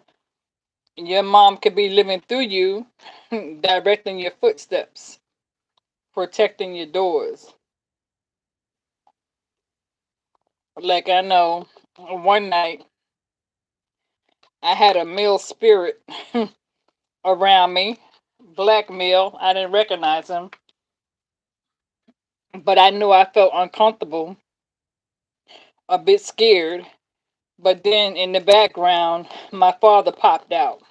Your mom could be living through you, directing your footsteps, protecting your doors. Like I know one night I had a male spirit around me, black male. I didn't recognize him, but I knew I felt uncomfortable, a bit scared. But then in the background, my father popped out,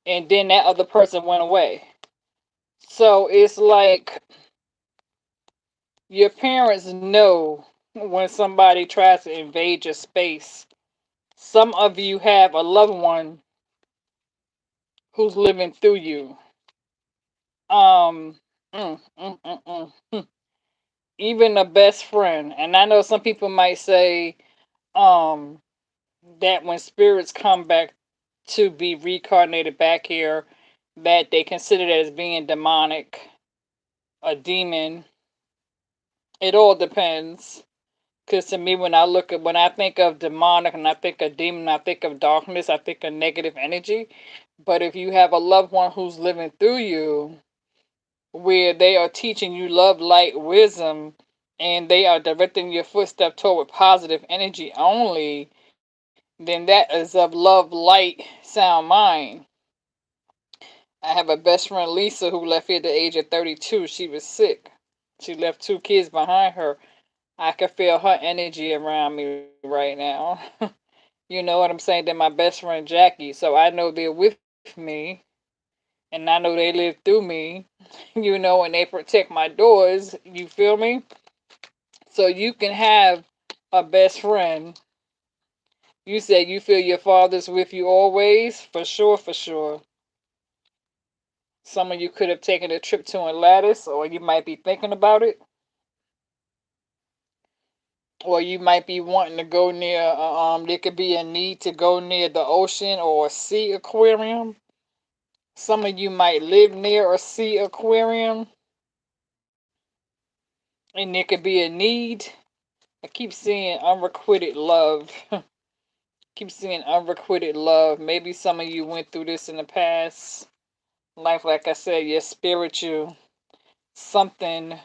and then that other person went away. So it's like your parents know when somebody tries to invade your space. Some of you have a loved one who's living through you. Um, mm, mm, mm, mm. Even a best friend. And I know some people might say um, that when spirits come back to be reincarnated back here, that they consider it as being demonic, a demon. It all depends. Because to me, when I think of demonic and I think of demon, I think of darkness, I think of negative energy. But if you have a loved one who's living through you, where they are teaching you love, light, wisdom, and they are directing your footstep toward positive energy only, then that is of love, light, sound mind. I have a best friend, Lisa, who left here at the age of 32. She was sick. She left two kids behind her. I can feel her energy around me right now. You know what I'm saying? Then my best friend, Jackie. So I know they're with me, and I know they live through me, and they protect my doors. You feel me? So you can have A best friend. You said you feel your father's with you always? For sure, for sure. Some of you could have taken a trip to Atlantis, or you might be thinking about it. Or you might be wanting to go near, there could be a need to go near the ocean or a sea aquarium. Some of you might live near a sea aquarium, and there could be a need. I keep seeing unrequited love. Keep seeing unrequited love. Maybe some of you went through this in the past life. Like I said, you're spiritual. Something,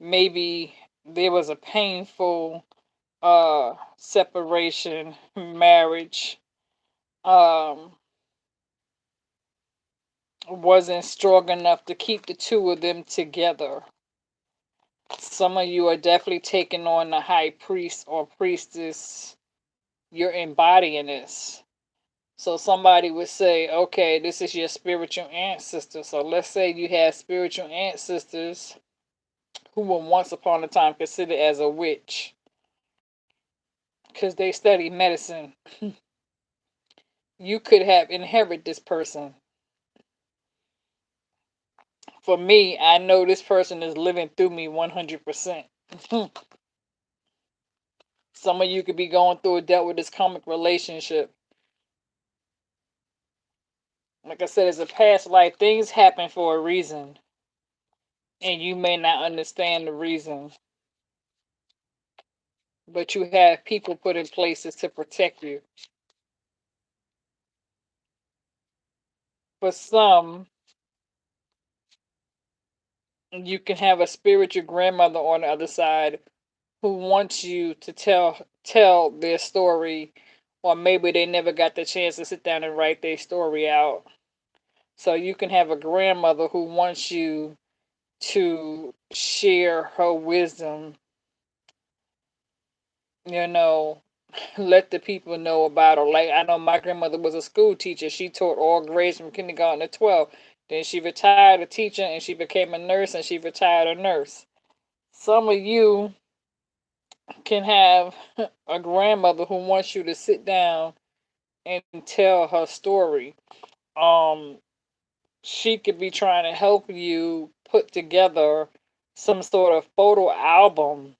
maybe there was a painful separation, marriage, um wasn't strong enough to keep the two of them together. Some of you are definitely taking on the high priest or priestess. You're embodying this. So somebody would say, okay, this is your spiritual ancestor. So let's say you have spiritual ancestors who were once upon a time considered as a witch because they studied medicine. You could have inherited this person. For me, I know this person is living through me 100%. Some of you could be going through or dealt with this karmic relationship. Like I said, it's a past life. Things happen for a reason. And you may not understand the reason. But you have people put in places to protect you. For some, you can have a spiritual grandmother on the other side who wants you to tell their story, or maybe they never got the chance to sit down and write their story out. So you can have a grandmother who wants you to share her wisdom, you know, let the people know about her. Like, I know my grandmother was a school teacher. She taught all grades from kindergarten to 12. Then she retired a teacher and she became a nurse and she retired a nurse. Some of you can have a grandmother who wants you to sit down and tell her story. Um, she could be trying to help you put together some sort of photo album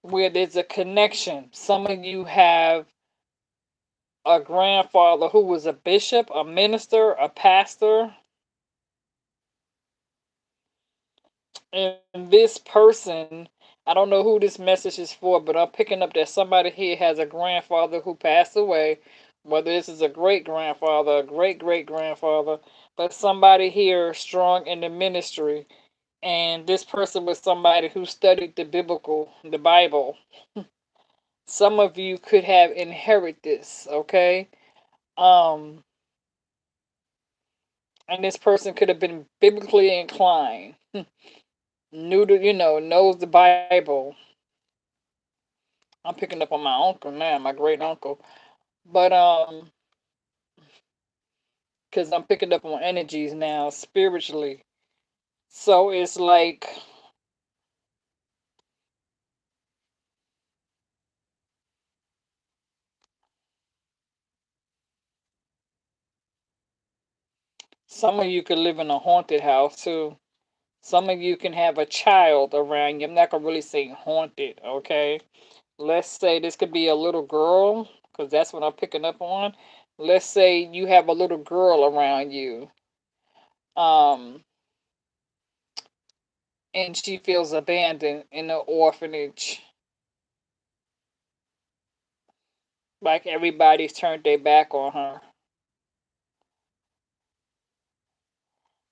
where there's a connection. Some of you have a grandfather who was a bishop, a minister, a pastor. And this person, I don't know who this message is for, but I'm picking up that somebody here has a grandfather who passed away. Whether this is a great grandfather, a great great grandfather, but somebody here strong in the ministry. And this person was somebody who studied the Bible. Some of you could have inherited this, okay? Um, and this person could have been biblically inclined, knows the Bible. I'm picking up on my uncle now, my great uncle, but because I'm picking up on energies now spiritually. So it's like some of you could live in a haunted house too. Some of you can have a child around you. I'm not gonna really say haunted, okay? Let's say this could be a little girl, because that's what I'm picking up on. Let's say you have a little girl around you, um, and she feels abandoned in an orphanage. Like everybody's turned their back on her.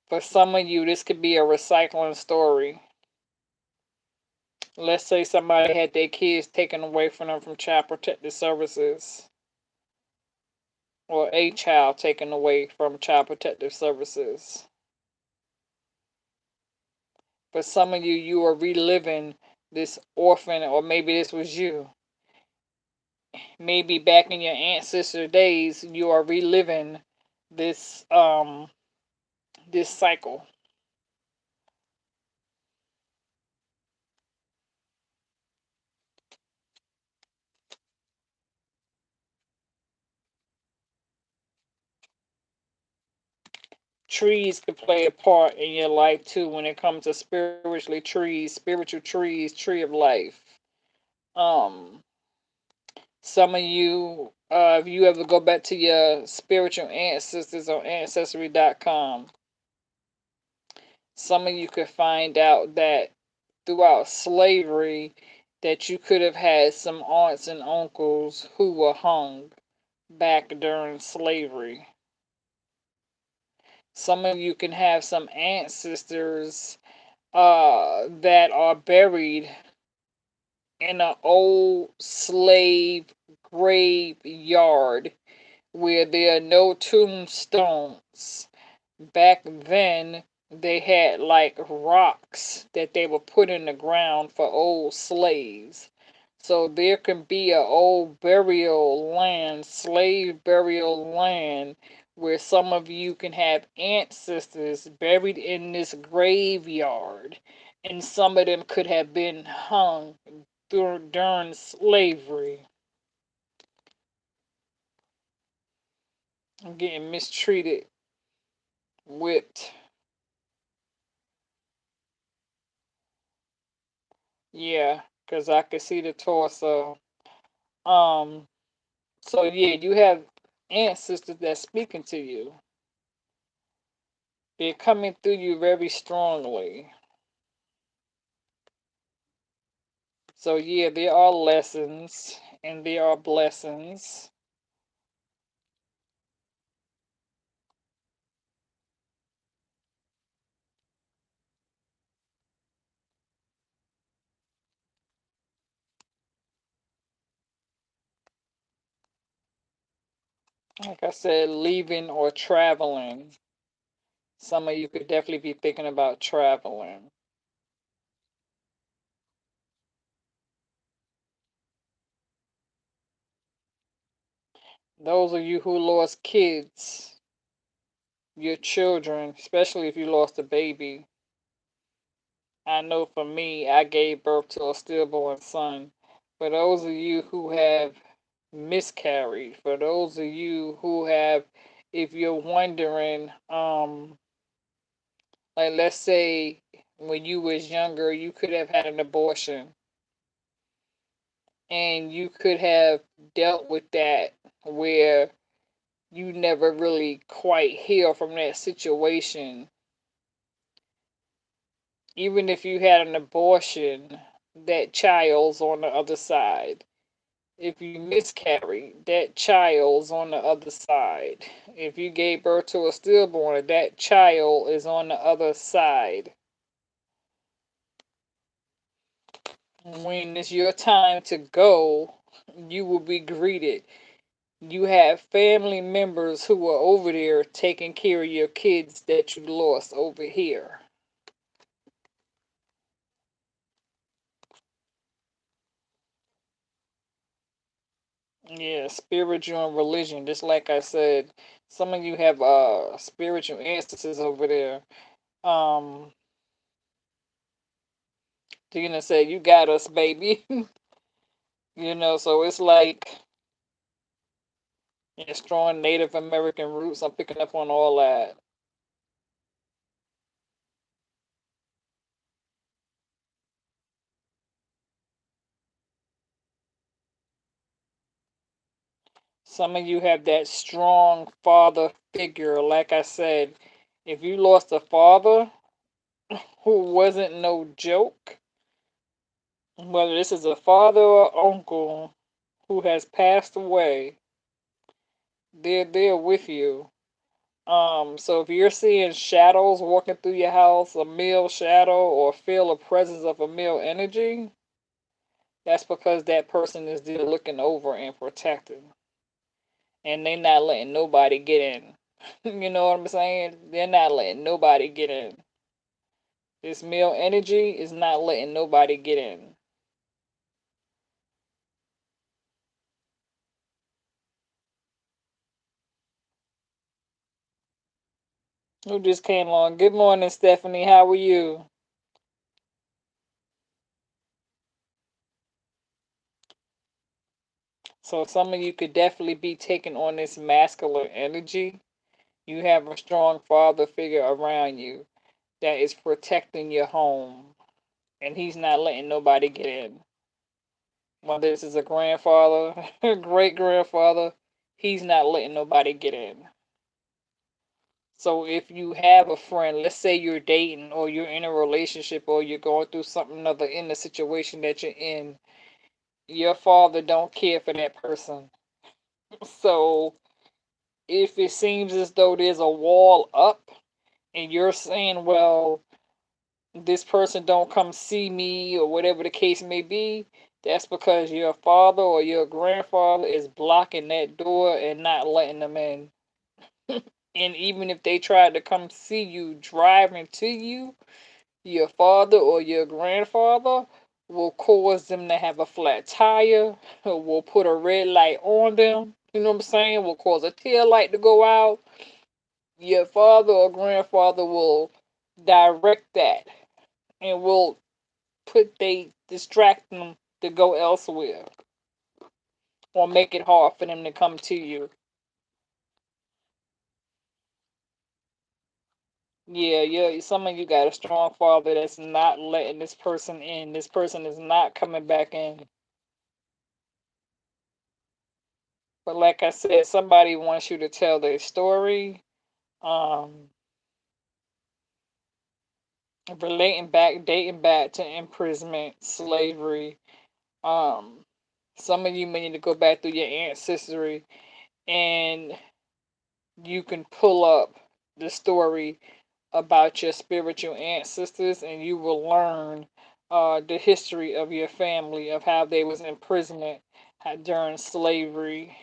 For some of you, this could be a recycling story. Let's say somebody had their kids taken away from them from Child Protective Services, or a child taken away from Child Protective Services. For some of you, you are reliving this orphan, or maybe this was you. Maybe back in your ancestor days, you are reliving this this cycle. trees could play a part in your life too when it comes to spiritual trees, tree of life. Um, some of you, if you ever go back to your spiritual ancestors on ancestry.com, some of you could find out that throughout slavery that you could have had some aunts and uncles who were hung back during slavery. Some of you can have some ancestors that are buried in an old slave graveyard where there are no tombstones. Back then, they had like rocks that they would put in the ground for old slaves. So there can be a old burial land, slave burial land, where some of you can have ancestors buried in this graveyard, and some of them could have been hung during slavery. I'm getting mistreated, whipped. Yeah, because I could see the torso. Um, so yeah, you have ancestors that's speaking to you. They're coming through you very strongly. So yeah, there are lessons and there are blessings. Like I said, leaving or traveling. Some of you could definitely be thinking about traveling. Those of you who lost kids, your children, especially if you lost a baby. I know for me, I gave birth to a stillborn son. For those of you who have miscarried, for those of you who have, if you're wondering, like let's say when you was younger, you could have had an abortion and you could have dealt with that where you never really quite heal from that situation. Even if you had an abortion, that child's on the other side. If you miscarry, that child's on the other side. If you gave birth to a stillborn, that child is on the other side. When it's your time to go, you will be greeted. You have family members who are over there taking care of your kids that you lost over here. Yeah, spiritual and religion. Just like I said, some of you have spiritual ancestors over there. Um, you're gonna say, "You got us, baby." So it's like strong Native American roots. I'm picking up on all that. Some of you have that strong father figure. Like I said, if you lost a father who wasn't no joke, whether this is a father or uncle who has passed away, they're there with you. So if you're seeing shadows walking through your house, a male shadow, or feel a presence of a male energy, that's because that person is there looking over and protecting. And they not letting nobody get in. You know what I'm saying? They're not letting nobody get in. This male energy is not letting nobody get in. Who just came on? Good morning, Stephanie. How are you? So some of you could definitely be taking on this masculine energy. You have a strong father figure around you that is protecting your home, and he's not letting nobody get in. Whether this is a grandfather, great grandfather, he's not letting nobody get in. So if you have a friend, let's say you're dating or you're in a relationship or you're going through something other in the situation that you're in, your father don't care for that person. So if it seems as though there's a wall up and you're saying, well, this person don't come see me or whatever the case may be, that's because your father or your grandfather is blocking that door and not letting them in. And even if they tried to come see you driving to you, your father or your grandfather will cause them to have a flat tire, or will put a red light on them. You know what I'm saying? Will cause a tail light to go out. Your father or grandfather will direct that and will distract them to go elsewhere or make it hard for them to come to you. Yeah, yeah. Some of you got a strong father that's not letting this person in. This person is not coming back in. But like I said, somebody wants you to tell their story, um, dating back to imprisonment, slavery. Um, some of you may need to go back through your ancestry and you can pull up the story about your spiritual ancestors and you will learn the history of your family, of how they was imprisoned during slavery.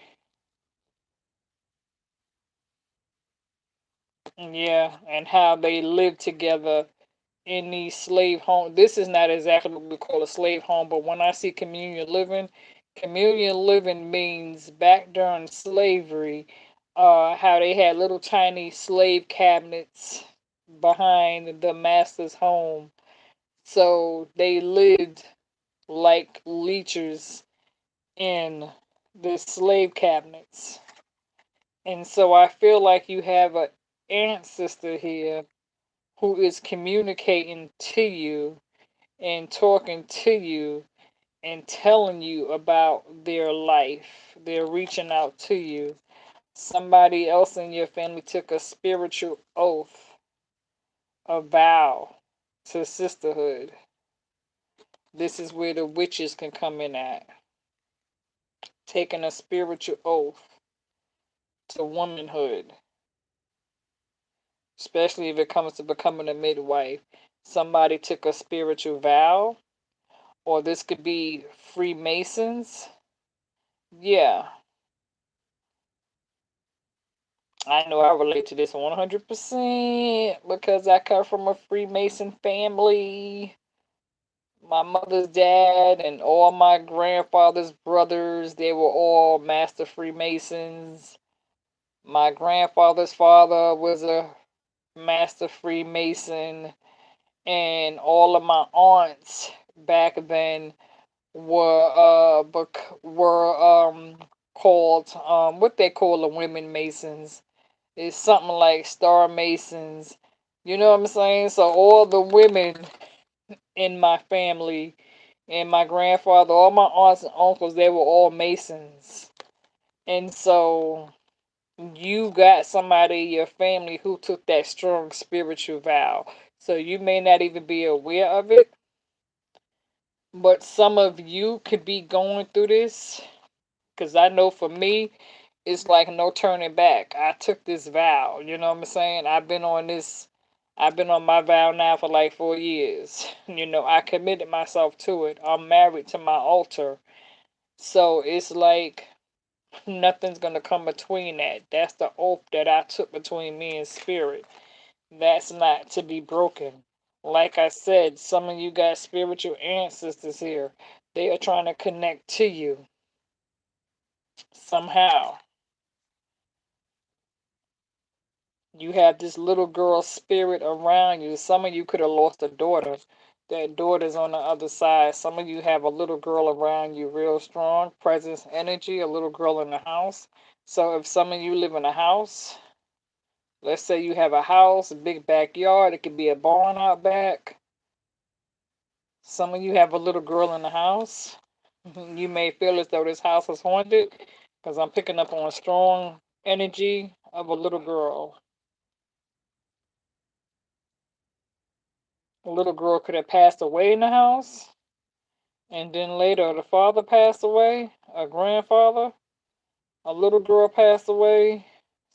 Yeah, and how they lived together in these slave homes. This is not exactly what we call a slave home, but when I see communion living means back during slavery, how they had little tiny slave cabinets behind the master's home. So they lived like leechers in the slave cabinets. And so I feel like you have an ancestor here who is communicating to you and talking to you and telling you about their life. They're reaching out to you. Somebody else in your family took a spiritual oath, a vow to sisterhood. This is where the witches can come in at. Taking a spiritual oath to womanhood, especially if it comes to becoming a midwife. Somebody took a spiritual vow, or this could be Freemasons. Yeah, I know I relate to this 100% because I come from a Freemason family. My mother's dad and all my grandfather's brothers, they were all master Freemasons. My grandfather's father was a master Freemason, and all of my aunts back then were called what they call the women masons. It's something like star masons. You know what I'm saying? So all the women in my family and my grandfather, all my aunts and uncles, they were all masons. And so you got somebody in your family who took that strong spiritual vow. So you may not even be aware of it, but some of you could be going through this. Because I know for me, it's like no turning back. I took this vow, you know what I'm saying? I've been on my vow now for like 4 years. You know, I committed myself to it. I'm married to my altar. So it's like nothing's going to come between that. That's the oath that I took between me and spirit. That's not to be broken. Like I said, some of you got spiritual ancestors here. They are trying to connect to you somehow. You have this little girl spirit around you. Some of you could have lost a daughter. That daughter's on the other side. Some of you have a little girl around you, real strong presence, energy, a little girl in the house. So if some of you live in a house, Let's say you have a house, a big backyard. It could be a barn out back. Some of you have a little girl in the house. You may feel as though this house is haunted because I'm picking up on a strong energy of a little girl. A little girl could have passed away in the house, and then later the father passed away, a grandfather. A little girl passed away.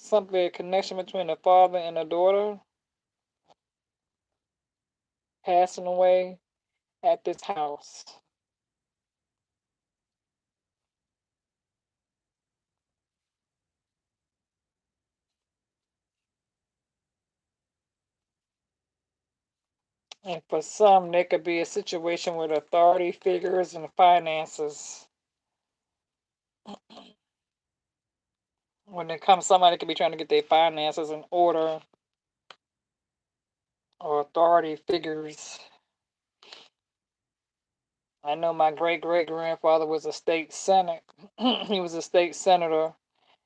Something, a connection between the father and the daughter passing away at this house. And for some, there could be a situation with authority figures and finances. When it comes, somebody could be trying to get their finances in order, or authority figures. I know my great great grandfather was a state senate. He was a state senator,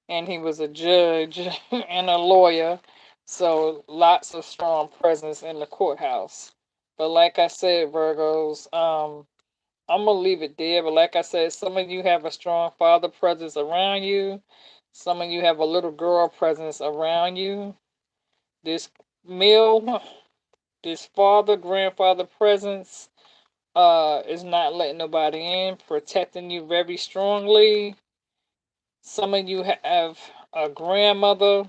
and he was a judge and a lawyer. So lots of strong presence in the courthouse. But like I said, Virgos, I'm gonna leave it there. But like I said, some of you have a strong father presence around you. Some of you have a little girl presence around you. This male, this father, grandfather presence is not letting nobody in, protecting you very strongly. Some of you have a grandmother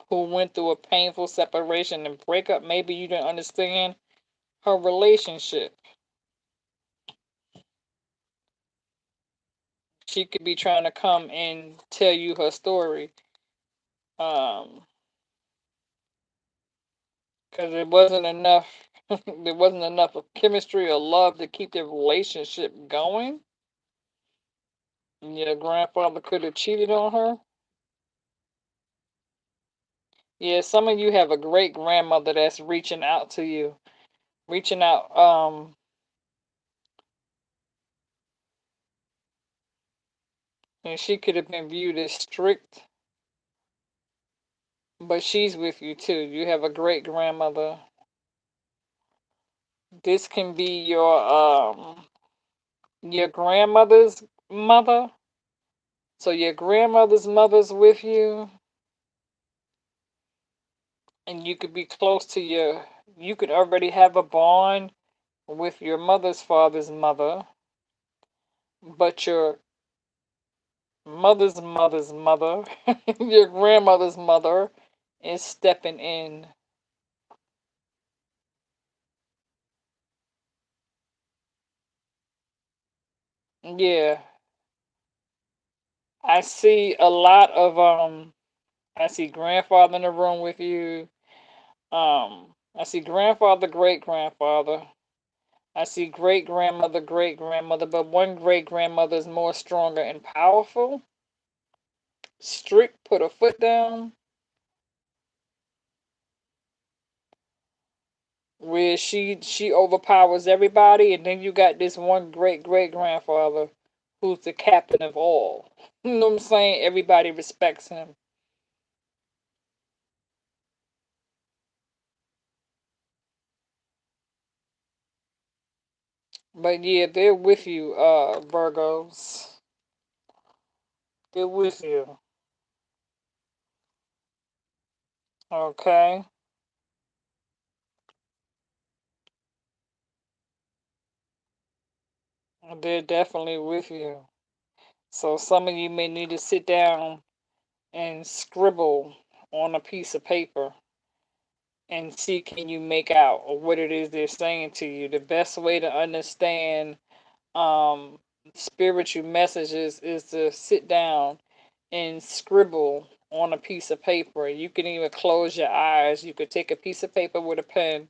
who went through a painful separation and breakup. Maybe you didn't understand her relationship. She could be trying to come and tell you her story. Because there wasn't enough there wasn't enough of chemistry or love to keep the relationship going. Your grandfather could have cheated on her. Yeah, some of you have a great grandmother that's reaching out to you. Reaching out, and she could have been viewed as strict, but she's with you too. You have a great grandmother. This can be your grandmother's mother. So your grandmother's mother's with you, and you could be close to you could already have a bond with your mother's father's mother, but your mother's mother's mother, your grandmother's mother, is stepping in. Yeah, I see a lot of I see grandfather in the room with you. I see grandfather, great grandfather. I see great grandmother, great grandmother, but one great grandmother is more stronger and powerful. Strict, put a foot down, where she overpowers everybody, and then you got this one great great grandfather who's the captain of all. You know what I'm saying? Everybody respects him. But yeah, they're with you, Virgos. They're with you. Okay? They're definitely with you. So some of you may need to sit down and scribble on a piece of paper and see, can you make out what it is they're saying to you. The best way to understand um, spiritual messages is to sit down and scribble on a piece of paper. You can even close your eyes. You could take a piece of paper with a pen,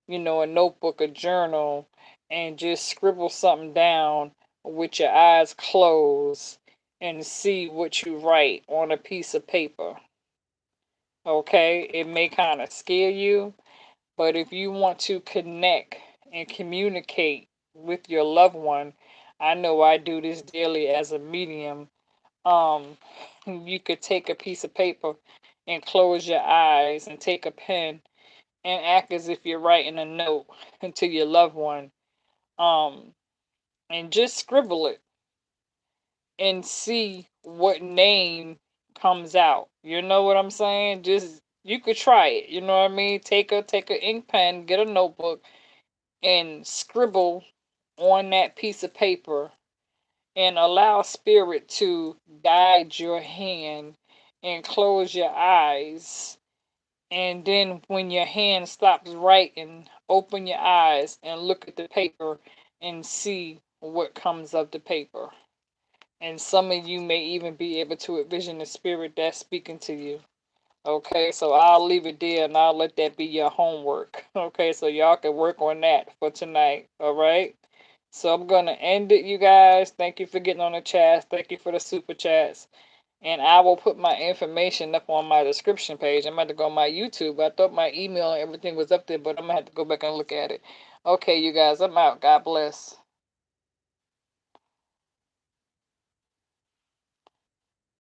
a notebook, a journal, and just scribble something down with your eyes closed and see what you write on a piece of paper. Okay, it may kind of scare you, but if you want to connect and communicate with your loved one, I know I do this daily as a medium. Um, you could take a piece of paper and close your eyes and take a pen and act as if you're writing a note to your loved one. Um, and just scribble it and see what name comes out. You know what I'm saying? Just you could try it. You know what I mean? Take a ink pen, get a notebook, and scribble on that piece of paper and allow spirit to guide your hand and close your eyes. And then when your hand stops writing, open your eyes and look at the paper and see what comes of the paper. And some of you may even be able to envision the spirit that's speaking to you. Okay, so I'll leave it there and I'll let that be your homework. Okay, so y'all can work on that for tonight. All right. So I'm going to end it, you guys. Thank you for getting on the chat. Thank you for the super chats. And I will put my information up on my description page. I'm about to go on my YouTube. I thought my email and everything was up there, but I'm going to have to go back and look at it. Okay, you guys, I'm out. God bless.